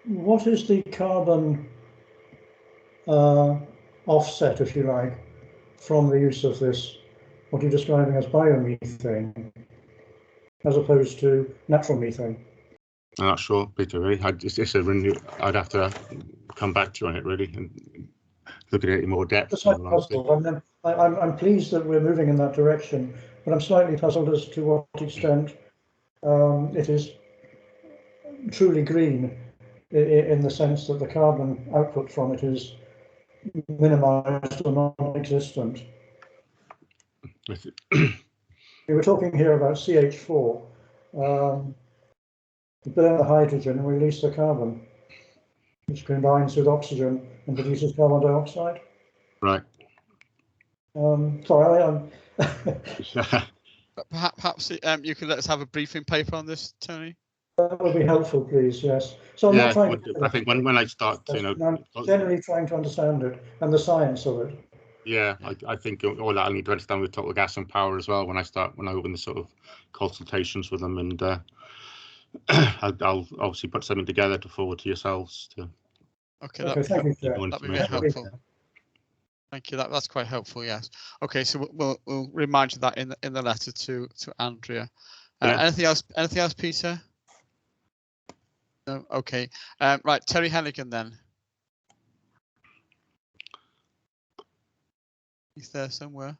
What is the carbon offset, if you like, from the use of this, what you're describing as biomethane, as opposed to natural methane? I'm not sure, Peter, really. I'd have to come back to you on it, really, and look at it in more depth. I'm pleased that we're moving in that direction, but I'm slightly puzzled as to what extent it is truly green in the sense that the carbon output from it is minimised or non-existent. We were talking here about CH4. We burn the hydrogen and release the carbon, which combines with oxygen and produces carbon dioxide. Right. Sorry, Perhaps you could let us have a briefing paper on this, Tony. That would be helpful, please. Yes. So I'm not trying to. I think when I start, I'm generally trying to understand it and the science of it. Yeah, I think all that I need to understand with Total Gas and Power as well when I open the sort of consultations with them, and I'll obviously put something together to forward to yourselves. Okay, thank you. That'd be very helpful. Thank you. That's quite helpful. Yes. Okay, so we'll remind you that in the letter to Andrea. Anything else, Peter? No. Okay. Right, Terry Hennigan then. He's there somewhere.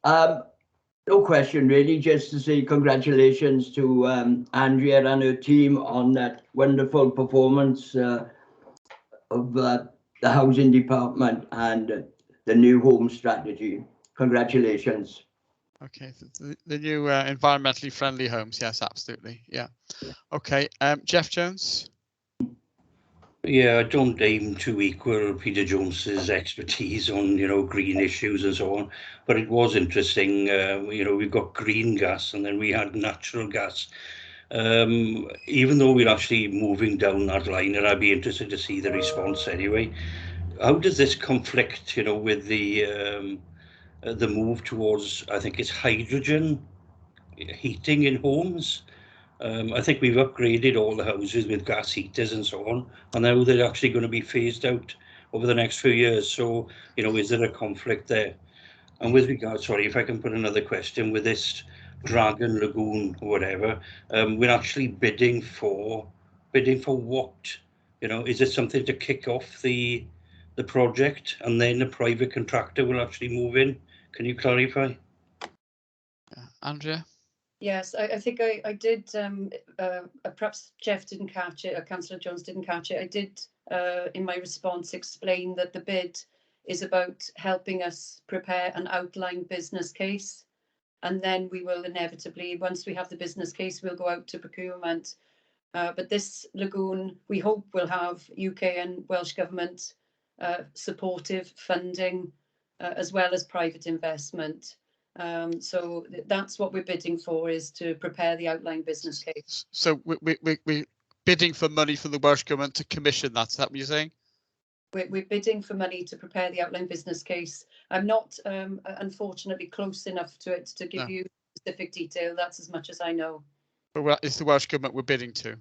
No question, really, just to say congratulations to Andrea and her team on that wonderful performance of the housing department and the new home strategy. Congratulations. Okay, the new environmentally friendly homes. Yes, absolutely. Yeah. Okay, Jeff Jones. Yeah, I don't aim to equal Peter Jones's expertise on, green issues and so on, but it was interesting. We've got green gas and then we had natural gas. Even though we're actually moving down that line, and I'd be interested to see the response anyway. How does this conflict, with the move towards, I think it's hydrogen heating in homes? I think we've upgraded all the houses with gas heaters and so on, and now they're actually going to be phased out over the next few years. So, is there a conflict there? And with regard, sorry, if I can put another question, with this Dragon Lagoon or whatever, we're actually bidding for what? Is it something to kick off the project and then the private contractor will actually move in? Can you clarify? Andrea? Yes, I think I did. Perhaps Jeff didn't catch it, or Councillor Jones didn't catch it. I did, in my response, explain that the bid is about helping us prepare an outline business case. And then we will inevitably, once we have the business case, we'll go out to procurement. But this lagoon, we hope, will have UK and Welsh Government supportive funding, as well as private investment. So that's what we're bidding for, is to prepare the outline business case. So we're bidding for money from the Welsh Government to commission that. Is that what you're saying? We're bidding for money to prepare the outline business case. I'm not, unfortunately, close enough to it to give you specific detail. That's as much as I know. But it's the Welsh Government we're bidding to?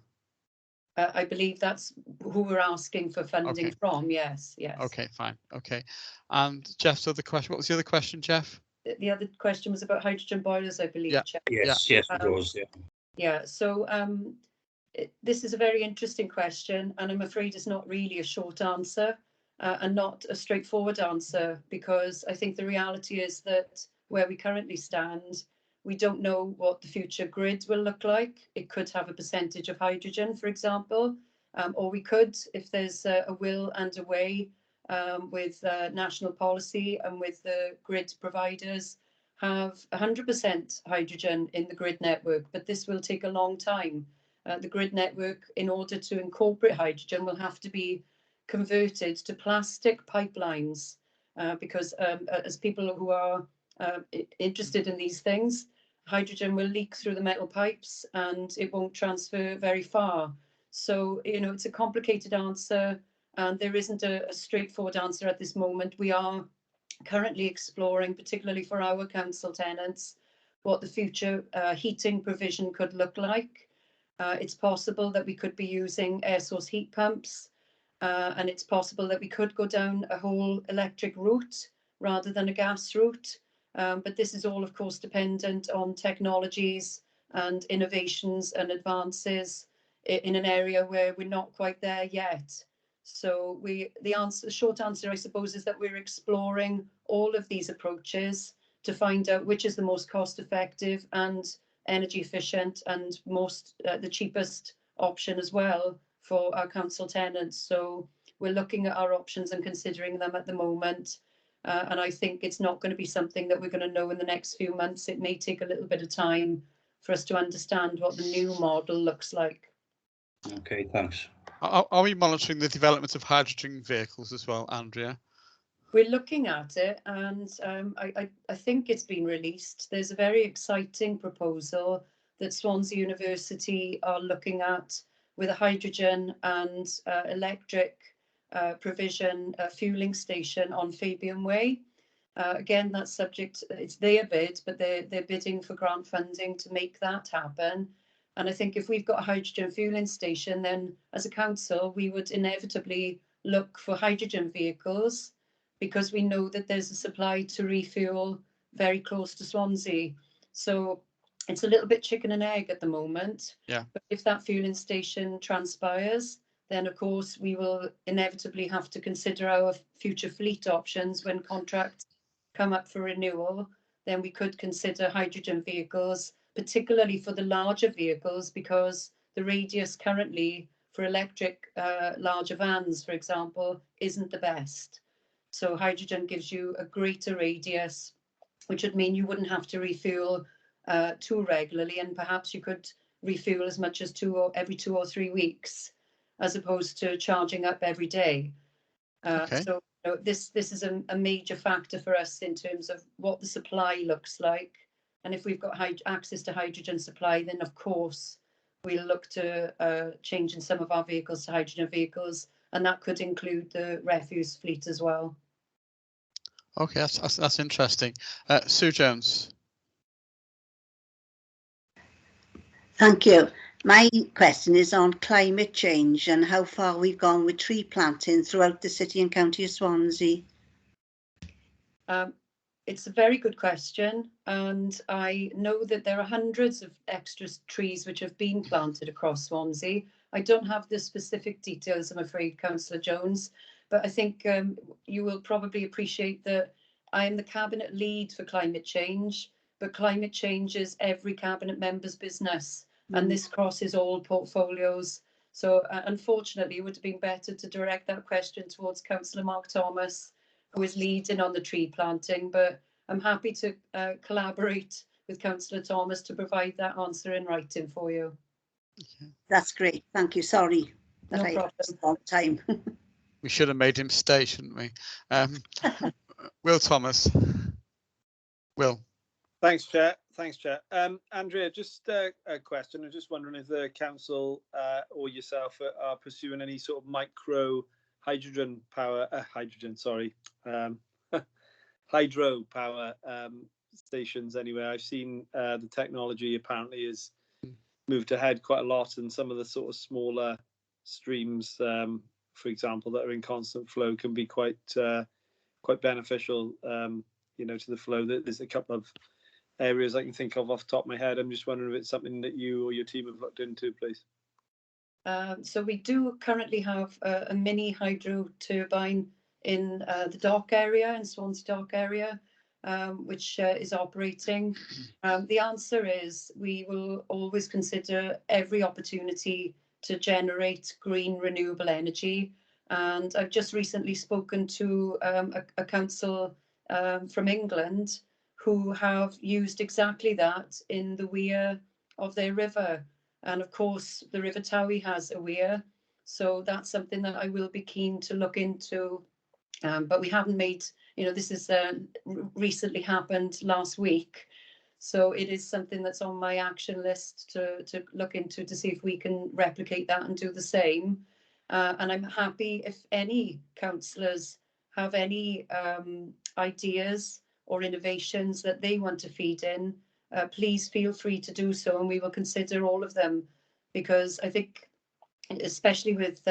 I believe that's who we're asking for funding from, yes, yes. Okay, fine, okay. And Jeff's other question, what was the other question, Jeff? The other question was about hydrogen boilers, I believe. Yeah. Jeff. Yes, it was, yeah. Yeah, so this is a very interesting question, and I'm afraid it's not really a short answer and not a straightforward answer, because I think the reality is that where we currently stand, we don't know what the future grid will look like. It could have a percentage of hydrogen, for example, or we could, if there's a will and a way with national policy and with the grid providers, have 100% hydrogen in the grid network, but this will take a long time. The grid network, in order to incorporate hydrogen, will have to be converted to plastic pipelines, because as people who are interested in these things, hydrogen will leak through the metal pipes and it won't transfer very far. So, it's a complicated answer, and there isn't a straightforward answer at this moment. We are currently exploring, particularly for our council tenants, what the future heating provision could look like. It's possible that we could be using air source heat pumps, and it's possible that we could go down a whole electric route rather than a gas route. But this is all, of course, dependent on technologies and innovations and advances in an area where we're not quite there yet. So the short answer, I suppose, is that we're exploring all of these approaches to find out which is the most cost effective and energy efficient and the cheapest option as well for our council tenants. So we're looking at our options and considering them at the moment. And I think it's not going to be something that we're going to know in the next few months. It may take a little bit of time for us to understand what the new model looks like. Okay, thanks. Are we monitoring the development of hydrogen vehicles as well, Andrea? We're looking at it, and I think it's been released. There's a very exciting proposal that Swansea University are looking at with a hydrogen and electric provision fueling station on Fabian Way. Again, that's subject, it's their bid, but they're bidding for grant funding to make that happen. And I think if we've got a hydrogen fueling station, then as a council, we would inevitably look for hydrogen vehicles, because we know that there's a supply to refuel very close to Swansea. So it's a little bit chicken and egg at the moment. Yeah. But if that fueling station transpires, then of course we will inevitably have to consider our future fleet options when contracts come up for renewal. Then we could consider hydrogen vehicles, particularly for the larger vehicles, because the radius currently for electric larger vans, for example, isn't the best. So hydrogen gives you a greater radius, which would mean you wouldn't have to refuel too regularly, and perhaps you could refuel as much as every 2 or 3 weeks. as opposed to charging up every day. Okay. So this is a major factor for us in terms of what the supply looks like. And if we've got access to hydrogen supply, then of course we'll look to changing some of our vehicles to hydrogen vehicles, and that could include the refuse fleet as well. Okay, that's interesting. Sue Jones. Thank you. My question is on climate change and how far we've gone with tree planting throughout the city and county of Swansea. It's a very good question, and I know that there are hundreds of extra trees which have been planted across Swansea. I don't have the specific details, I'm afraid, Councillor Jones, but I think you will probably appreciate that I am the cabinet lead for climate change, but climate change is every cabinet member's business, and this crosses all portfolios. So unfortunately, it would have been better to direct that question towards Councillor Mark Thomas, who is leading on the tree planting, but I'm happy to collaborate with Councillor Thomas to provide that answer in writing for you. That's great. Thank you. Sorry that No I problem. lost a long time. We should have made him stay, shouldn't we? Will Thomas. Will. Thanks, Chair. Thanks, Chair. Andrea, just a question. I'm just wondering if the council or yourself are pursuing any sort of micro hydrogen power, hydro power stations anywhere. I've seen the technology apparently has moved ahead quite a lot, and some of the sort of smaller streams, for example, that are in constant flow can be quite beneficial, you know, to the flow. There's a couple of areas I can think of off the top of my head. I'm just wondering if it's something that you or your team have looked into, please. So we do currently have a mini hydro turbine in the dock area, in Swansea dock area, which is operating. The answer is we will always consider every opportunity to generate green renewable energy. And I've just recently spoken to a council from England who have used exactly that in the weir of their river. And of course, the River Towie has a weir, so that's something that I will be keen to look into. But we haven't made, you know, this is recently happened last week, so it is something that's on my action list to look into to see if we can replicate that and do the same. And I'm happy if any councillors have any ideas or innovations that they want to feed in. Please feel free to do so, and we will consider all of them, because I think, especially with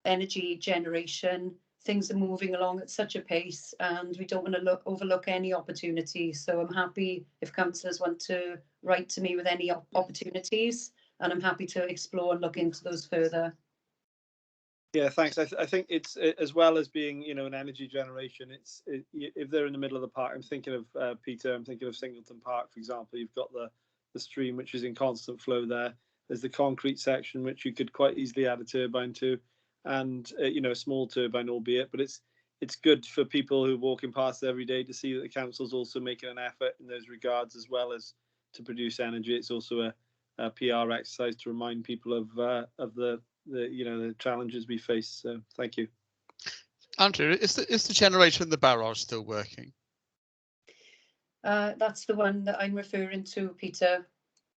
energy generation, things are moving along at such a pace, and we don't want to overlook any opportunities. So I'm happy if councillors want to write to me with any opportunities, and I'm happy to explore and look into those further. Yeah, thanks. I think it's, as well as being, you know, an energy generation, if they're in the middle of the park, I'm thinking of Peter, I'm thinking of Singleton Park, for example. You've got the stream, which is in constant flow there. There's the concrete section, which you could quite easily add a turbine to, and you know, a small turbine, albeit, but it's good for people who are walking past every day to see that the council's also making an effort in those regards, as well as to produce energy. It's also a PR exercise to remind people of the you know, the challenges we face. So thank you. Andrew, is the generator in the barrage still working? That's the one that I'm referring to, Peter.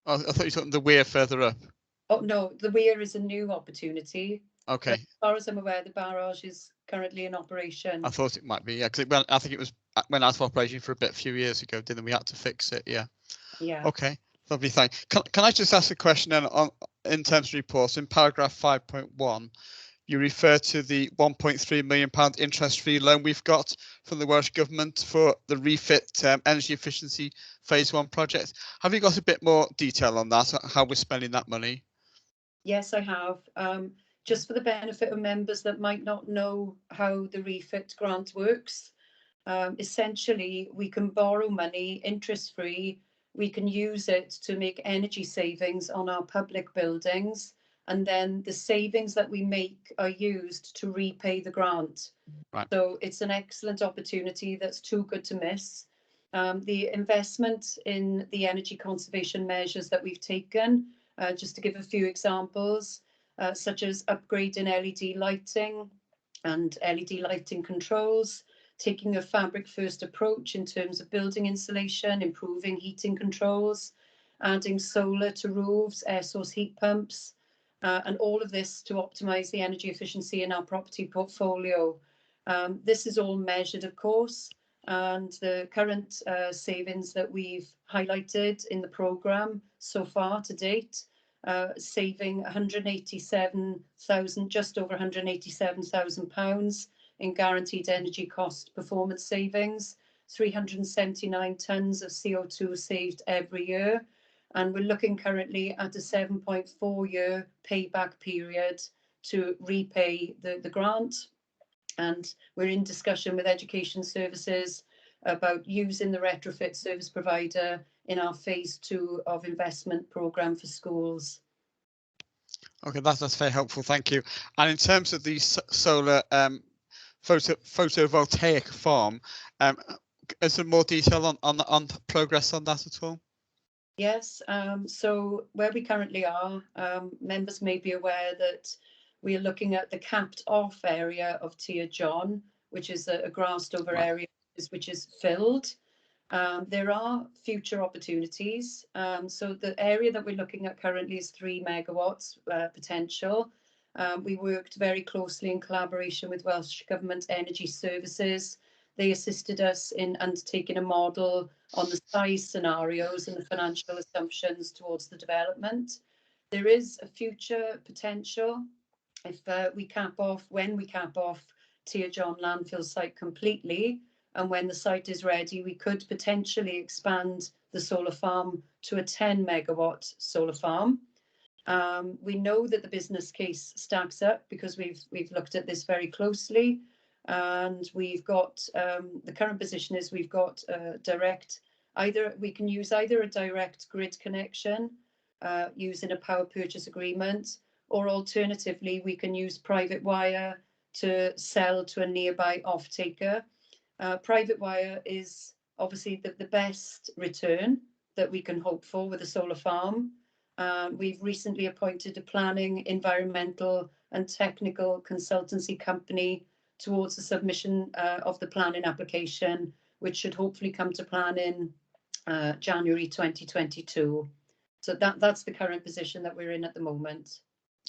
Oh, I thought you were talking the weir further up. Oh no, the weir is a new opportunity. Okay. As far as I'm aware, the barrage is currently in operation. I thought it might be, yeah, because I think it was went out of operation for a few years ago, didn't we? Had to fix it, yeah. Yeah. Okay, lovely, thanks. Can I just ask a question then in terms of reports? In paragraph 5.1, you refer to the £1.3 million interest-free loan we've got from the Welsh Government for the refit energy efficiency phase 1 project. Have you got a bit more detail on that, how we're spending that money? Yes, I have. Just for the benefit of members that might not know how the refit grant works, essentially we can borrow money interest-free. We can use it to make energy savings on our public buildings, and then the savings that we make are used to repay the grant. Right. So it's an excellent opportunity that's too good to miss. The investment in the energy conservation measures that we've taken, just to give a few examples, such as upgrading LED lighting and LED lighting controls, taking a fabric first approach in terms of building insulation, improving heating controls, adding solar to roofs, air source heat pumps, and all of this to optimize the energy efficiency in our property portfolio. This is all measured, of course, and the current savings that we've highlighted in the programme so far to date, saving 187,000, just over 187,000 pounds in guaranteed energy cost performance savings, 379 tonnes of CO2 saved every year. And we're looking currently at a 7.4-year payback period to repay the grant. And we're in discussion with Education Services about using the retrofit service provider in our phase 2 of investment programme for schools. Okay, that's very helpful, thank you. And in terms of the solar photovoltaic farm, is there more detail on progress on that at all? Yes, so where we currently are, members may be aware that we are looking at the capped off area of Tir John, which is a grassed over area which is filled. There are future opportunities. So the area that we're looking at currently is 3 megawatts potential. We worked very closely in collaboration with Welsh Government Energy Services. They assisted us in undertaking a model on the size scenarios and the financial assumptions towards the development. There is a future potential if when we cap off Tir John landfill site completely, and when the site is ready, we could potentially expand the solar farm to a 10 megawatt solar farm. We know that the business case stacks up because we've looked at this very closely, and we've got the current position is we've got we can use either a direct grid connection using a power purchase agreement, or alternatively we can use private wire to sell to a nearby off-taker. Private wire is obviously the best return that we can hope for with a solar farm. We've recently appointed a planning, environmental and technical consultancy company towards the submission of the planning application, which should hopefully come to plan in January 2022. So that's the current position that we're in at the moment.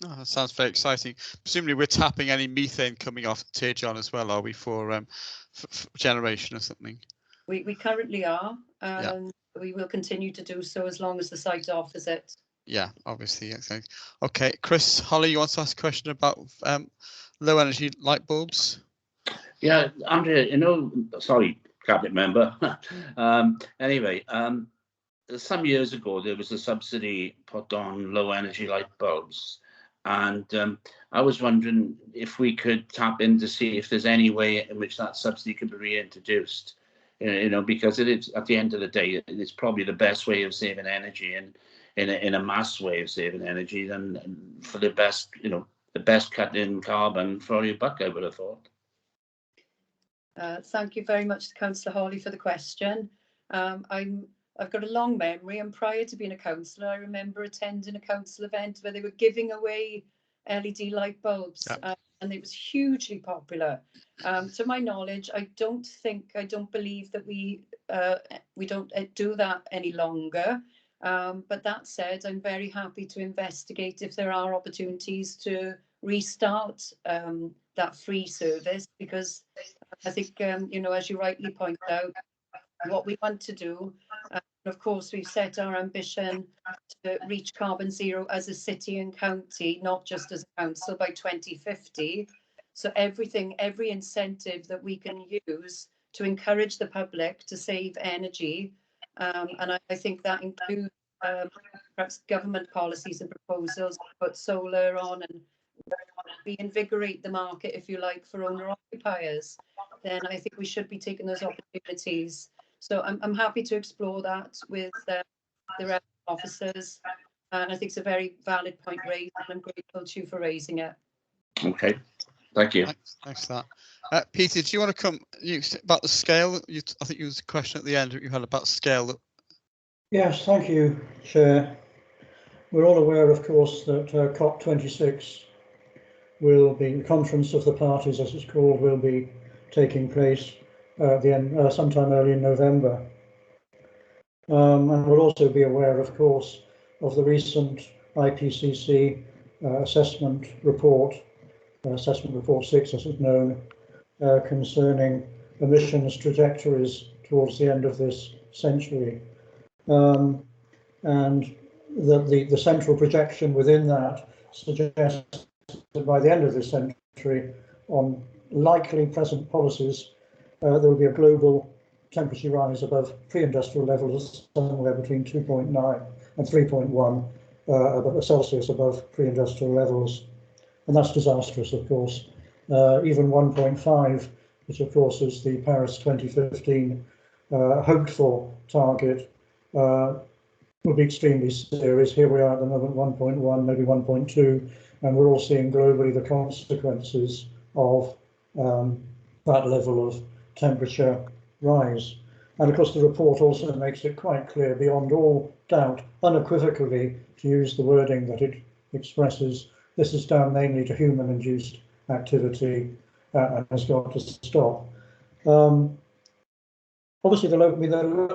Oh, that sounds very exciting. Presumably we're tapping any methane coming off Tir John as well, are we, for generation or something? We currently are. We will continue to do so as long as the site offers it. Yeah, obviously. Okay, Chris, Holly, you want to ask a question about low energy light bulbs? Yeah, Andrea, sorry, cabinet member. Anyway, some years ago, there was a subsidy put on low energy light bulbs. And I was wondering if we could tap in to see if there's any way in which that subsidy can be reintroduced, because it is, at the end of the day, it's probably the best way of saving energy, and in a mass way of saving energy, than for the best, the best cut in carbon for your buck, I would have thought. Thank you very much, Councillor Hawley, for the question. I've got a long memory, and prior to being a councillor, I remember attending a council event where they were giving away LED light bulbs, and it was hugely popular. To my knowledge, I don't believe that we don't do that any longer. But that said, I'm very happy to investigate if there are opportunities to restart that free service, because I think, as you rightly point out, what we want to do, of course, we've set our ambition to reach carbon zero as a city and county, not just as a council, by 2050. So every incentive that we can use to encourage the public to save energy, and I think that includes perhaps government policies and proposals to put solar on and reinvigorate the market, if you like, for owner occupiers, then I think we should be taking those opportunities. So I'm happy to explore that with the relevant officers, and I think it's a very valid point raised, and I'm grateful to you for raising it. Okay, thank you. Thanks for that. Peter, do you want to come about the scale? I think you was a question at the end that you had about scale. Yes, thank you, Chair. We're all aware, of course, that COP26 will be, the Conference of the Parties, as it's called, will be taking place sometime early in November. And we'll also be aware, of course, of the recent IPCC assessment report 6, as it's known, concerning emissions trajectories towards the end of this century. And that the central projection within that suggests that by the end of this century, on likely present policies, there will be a global temperature rise above pre-industrial levels, somewhere between 2.9 and 3.1 Celsius above pre-industrial levels. And that's disastrous, of course. Even 1.5, which of course is the Paris 2015 hoped for target, will be extremely serious. Here we are at the moment, 1.1, maybe 1.2, and we're all seeing globally the consequences of that level of temperature rise. And of course, the report also makes it quite clear, beyond all doubt, unequivocally, to use the wording that it expresses, this is down mainly to human-induced activity and has got to stop. Obviously, the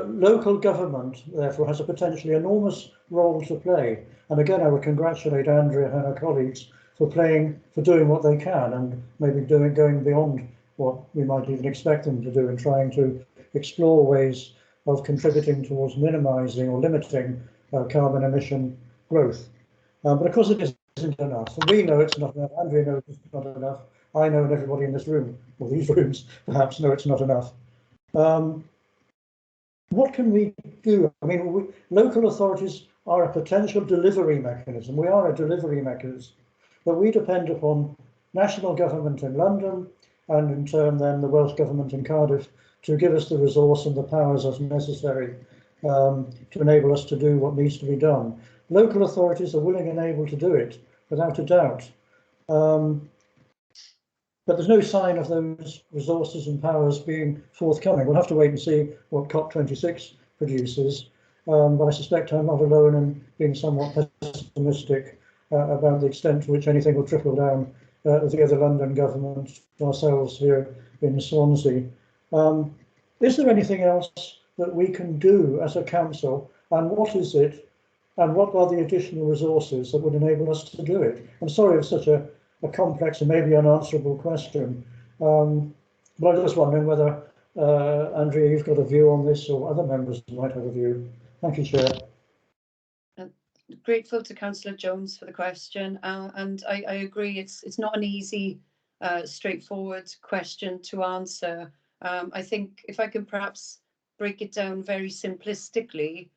local government, therefore, has a potentially enormous role to play. And again, I would congratulate Andrea and her colleagues for doing what they can, and maybe going beyond what we might even expect them to do, in trying to explore ways of contributing towards minimising or limiting carbon emission growth. But of course, it isn't enough. And we know it's not enough. Andrea knows it's not enough. I know, and everybody in this room, or these rooms, perhaps know it's not enough. What can we do? I mean, local authorities are a potential delivery mechanism. We are a delivery mechanism, but we depend upon national government in London and in turn then the Welsh government in Cardiff to give us the resource and the powers as necessary to enable us to do what needs to be done. Local authorities are willing and able to do it, without a doubt. But there's no sign of those resources and powers being forthcoming. We'll have to wait and see what COP26 produces. But I suspect I'm not alone in being somewhat pessimistic about the extent to which anything will trickle down via the London government, ourselves here in Swansea. Is there anything else that we can do as a council, and what is it, and what are the additional resources that would enable us to do it? I'm sorry it's such a complex and maybe unanswerable question, but I'm just wondering whether, Andrea, you've got a view on this, or other members might have a view. Thank you, Chair. Grateful to Councillor Jones for the question, and I agree it's not an easy, straightforward question to answer. I think if I can perhaps break it down very simplistically,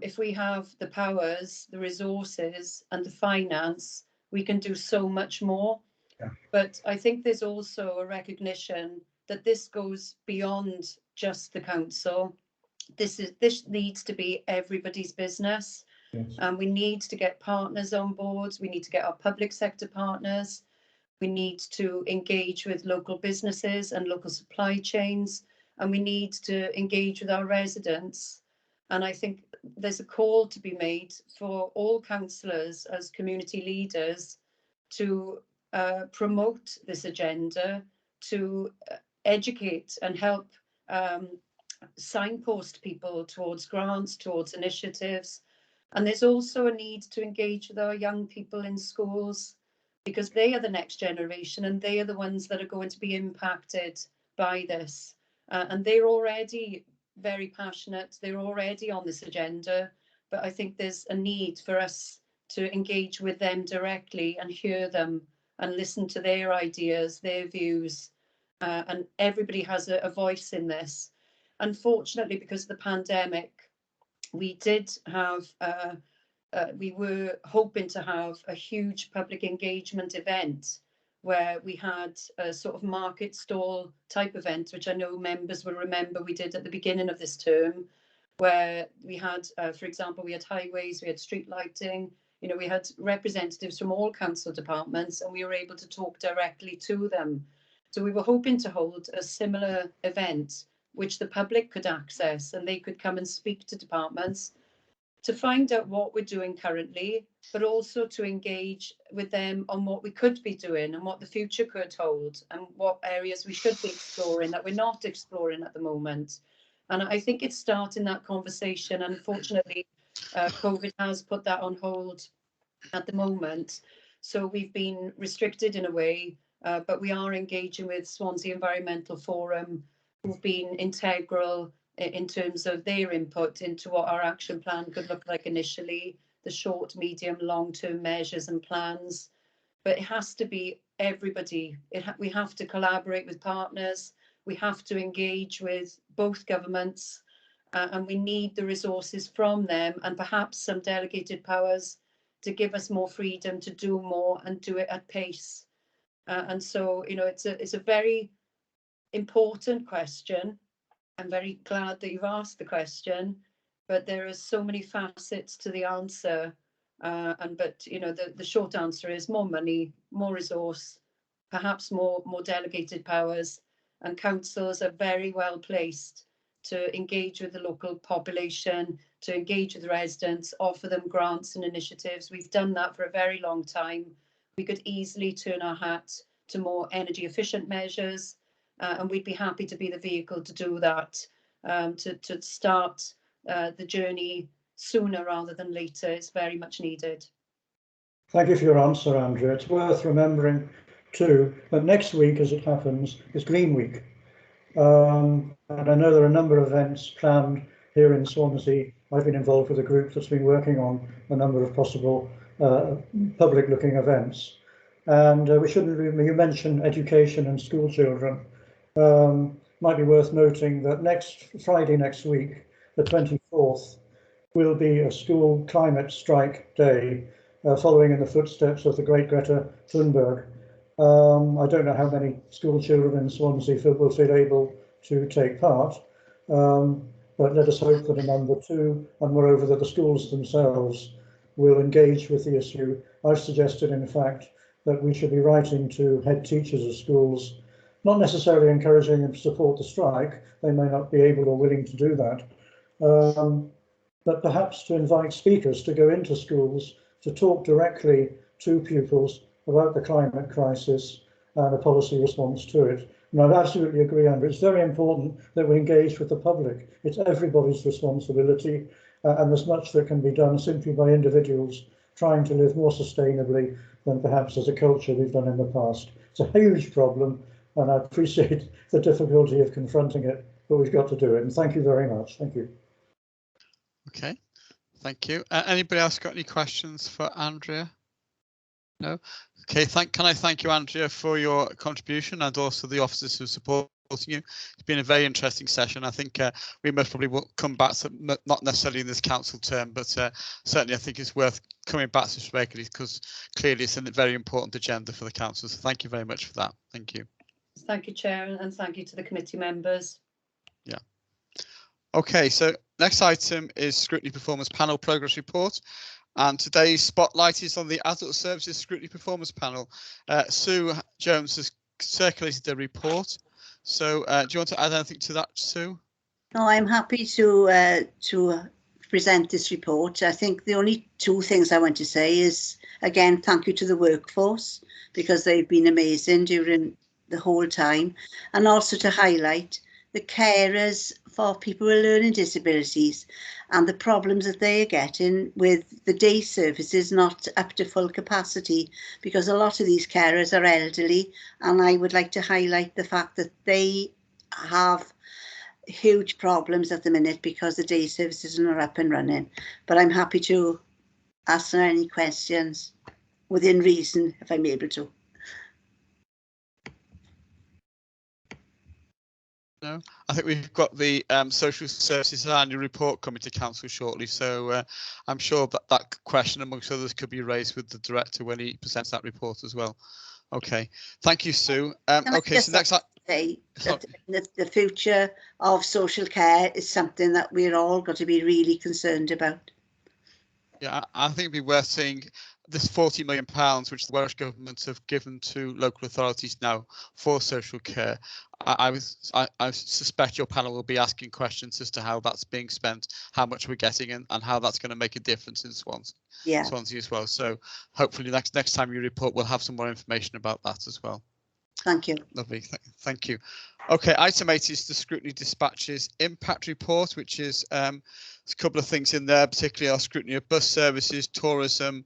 if we have the powers, the resources and the finance, we can do so much more. Yeah. But I think there's also a recognition that this goes beyond just the council. This needs to be everybody's business. Yes. We need to get partners on board. We need to get our public sector partners. We need to engage with local businesses and local supply chains, and we need to engage with our residents. And I think there's a call to be made for all councillors as community leaders to promote this agenda, to educate and help signpost people towards grants, towards initiatives. And there's also a need to engage with our young people in schools, because they are the next generation and they are the ones that are going to be impacted by this. And they're already very passionate, they're already on this agenda, but I think there's a need for us to engage with them directly and hear them and listen to their ideas, their views, and everybody has a voice in this. Unfortunately, because of the pandemic, we did have, we were hoping to have a huge public engagement event where we had a sort of market stall type event, which I know members will remember we did at the beginning of this term, where we had, for example, we had highways, we had street lighting, you know, we had representatives from all council departments and we were able to talk directly to them. So we were hoping to hold a similar event which the public could access and they could come and speak to departments. to find out what we're doing currently, but also to engage with them on what we could be doing and what the future could hold and what areas we should be exploring that we're not exploring at the moment. And I think it's starting that conversation. Unfortunately, COVID has put that on hold at the moment. So we've been restricted in a way, but we are engaging with Swansea Environmental Forum, who've been integral in terms of their input into what our action plan could look like initially, the short, medium, long-term measures and plans. But it has to be everybody. We have to collaborate with partners. We have to engage with both governments, and we need the resources from them and perhaps some delegated powers to give us more freedom to do more and do it at pace. And so, you know, it's a very important question. I'm very glad that you've asked the question, but there are so many facets to the answer. But you know, the short answer is more money, more resource, perhaps more delegated powers, and councils are very well placed to engage with the local population, to engage with residents, offer them grants and initiatives. We've done that for a very long time. We could easily turn our hat to more energy efficient measures, and we'd be happy to be the vehicle to do that, to start the journey sooner rather than later. It's very much needed. Thank you for your answer, Andrea. It's worth remembering too that next week, as it happens, is Green Week. And I know there are a number of events planned here in Swansea. I've been involved with a group that's been working on a number of possible public-looking events. And we shouldn't, you mentioned education and school children. Might be worth noting that next Friday next week, the 24th, will be a school climate strike day, following in the footsteps of the great Greta Thunberg. I don't know how many school children in Swansea will feel able to take part, but let us hope that a number do, and moreover that the schools themselves will engage with the issue. I've suggested, in fact, that we should be writing to head teachers of schools, not necessarily encouraging them to support the strike. They may not be able or willing to do that, but perhaps to invite speakers to go into schools to talk directly to pupils about the climate crisis and a policy response to it. And I absolutely agree, Andrew. It's very important that we engage with the public. It's everybody's responsibility, and there's much that can be done simply by individuals trying to live more sustainably than perhaps as a culture we've done in the past. It's a huge problem, and I appreciate the difficulty of confronting it, but we've got to do it. And thank you very much. Thank you. Okay, thank you. Anybody else got any questions for Andrea? No? Okay, can I thank you, Andrea, for your contribution, and also the officers who are supporting you. It's been a very interesting session. I think we most probably will come back to, not necessarily in this council term, but certainly I think it's worth coming back to this regularly, because clearly it's a very important agenda for the council. So thank you very much for that. Thank you. Thank you, Chair, and thank you to the committee members. Yeah. Okay, so next item is Scrutiny Performance Panel Progress Report. And today's spotlight is on the Adult Services Scrutiny Performance Panel. Sue Jones has circulated the report. So do you want to add anything to that, Sue? No, I'm happy to present this report. I think the only two things I want to say is, again, thank you to the workforce, because they've been amazing during the whole time, and also to highlight the carers for people with learning disabilities and the problems that they are getting with the day services not up to full capacity, because a lot of these carers are elderly, and I would like to highlight the fact that they have huge problems at the minute because the day services are not up and running. But I'm happy to answer any questions within reason if I'm able to. No, I think we've got the Social Services Annual Report coming to Council shortly, so I'm sure that that question, amongst others, could be raised with the Director when he presents that report as well. Okay, thank you, Sue. Okay, so next say that the future of social care is something that we're all got to be really concerned about. Yeah, I think it'd be worth seeing this £40 million, which the Welsh Government have given to local authorities now for social care. I suspect your panel will be asking questions as to how that's being spent, how much we're getting, and how that's going to make a difference in Swansea, Yeah. Swansea as well. So hopefully next time you report, we'll have some more information about that as well. Thank you. Lovely, thank you. Okay, item 8 is the Scrutiny Dispatches Impact Report, which is there's a couple of things in there, particularly our scrutiny of bus services, tourism,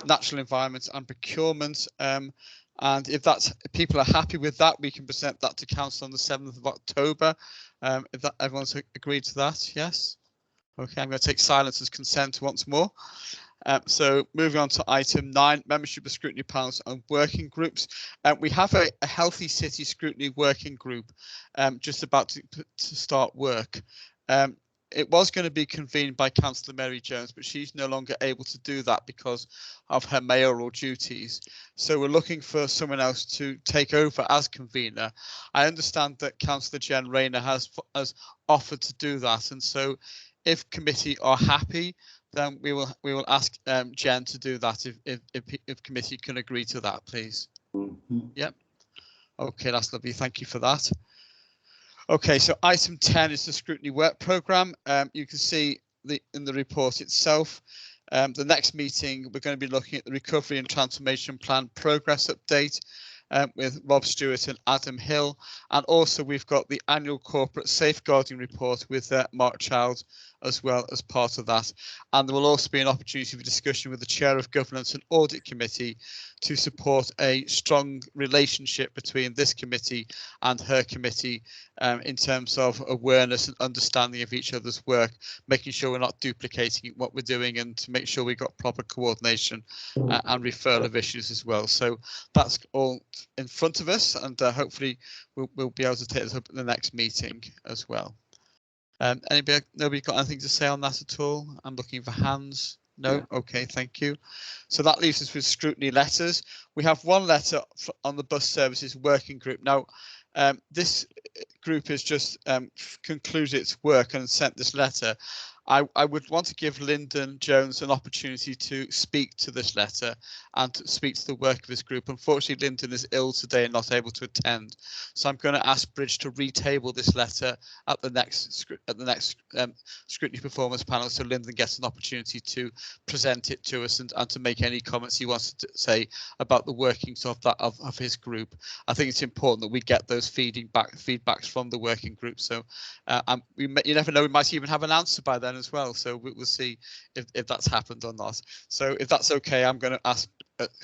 natural environment and procurement. And if people are happy with that, we can present that to Council on the 7th of October. If everyone's agreed to that, yes? Okay, I'm going to take silence as consent once more. So moving on to item 9, membership of scrutiny panels and working groups. We have a Healthy City Scrutiny Working Group just about to start work. It was going to be convened by Councillor Mary Jones, but she's no longer able to do that because of her mayoral duties. So we're looking for someone else to take over as convener. I understand that Councillor Jen Rayner has offered to do that, and so if committee are happy, then we will ask Jen to do that if committee can agree to that, please. Yep. Okay, that's lovely. Thank you for that. Okay, so item 10 is the scrutiny work programme. You can see in the report itself. The next meeting, we're going to be looking at the Recovery and Transformation Plan progress update with Rob Stewart and Adam Hill. And also we've got the annual corporate safeguarding report with Mark Child as well as part of that. And there will also be an opportunity for discussion with the Chair of Governance and Audit Committee to support a strong relationship between this committee and her committee in terms of awareness and understanding of each other's work, making sure we're not duplicating what we're doing and to make sure we've got proper coordination and referral of issues as well. So that's all in front of us, and hopefully we'll be able to take this up at the next meeting as well. Nobody got anything to say on that at all? I'm looking for hands. No? Okay, thank you. So that leaves us with scrutiny letters. We have one letter on the bus services working group. Now, this group has just concluded its work and sent this letter. I would want to give Lyndon Jones an opportunity to speak to this letter and to speak to the work of his group. Unfortunately, Lyndon is ill today and not able to attend. So I'm going to ask Bridge to retable this letter at the next scrutiny performance panel, so Lyndon gets an opportunity to present it to us and to make any comments he wants to say about the workings of his group. I think it's important that we get those feedbacks from the working group. So you never know, we might even have an answer by then as well. So we'll see if that's happened or not. So if that's okay, I'm going to ask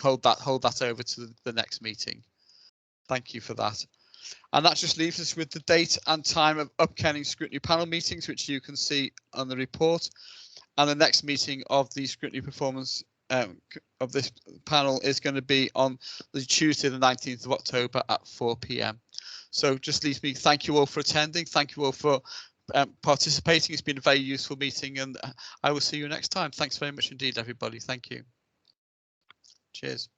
hold that over to the next meeting. Thank you for that. And that just leaves us with the date and time of upcoming scrutiny panel meetings, which you can see on the report. And the next meeting of the scrutiny performance of this panel is going to be on the Tuesday, the 19th of October at 4 p.m. So just leaves me, thank you all for attending. Thank you all for participating. It's been a very useful meeting, and I will see you next time. Thanks very much indeed, everybody. Thank you. Cheers.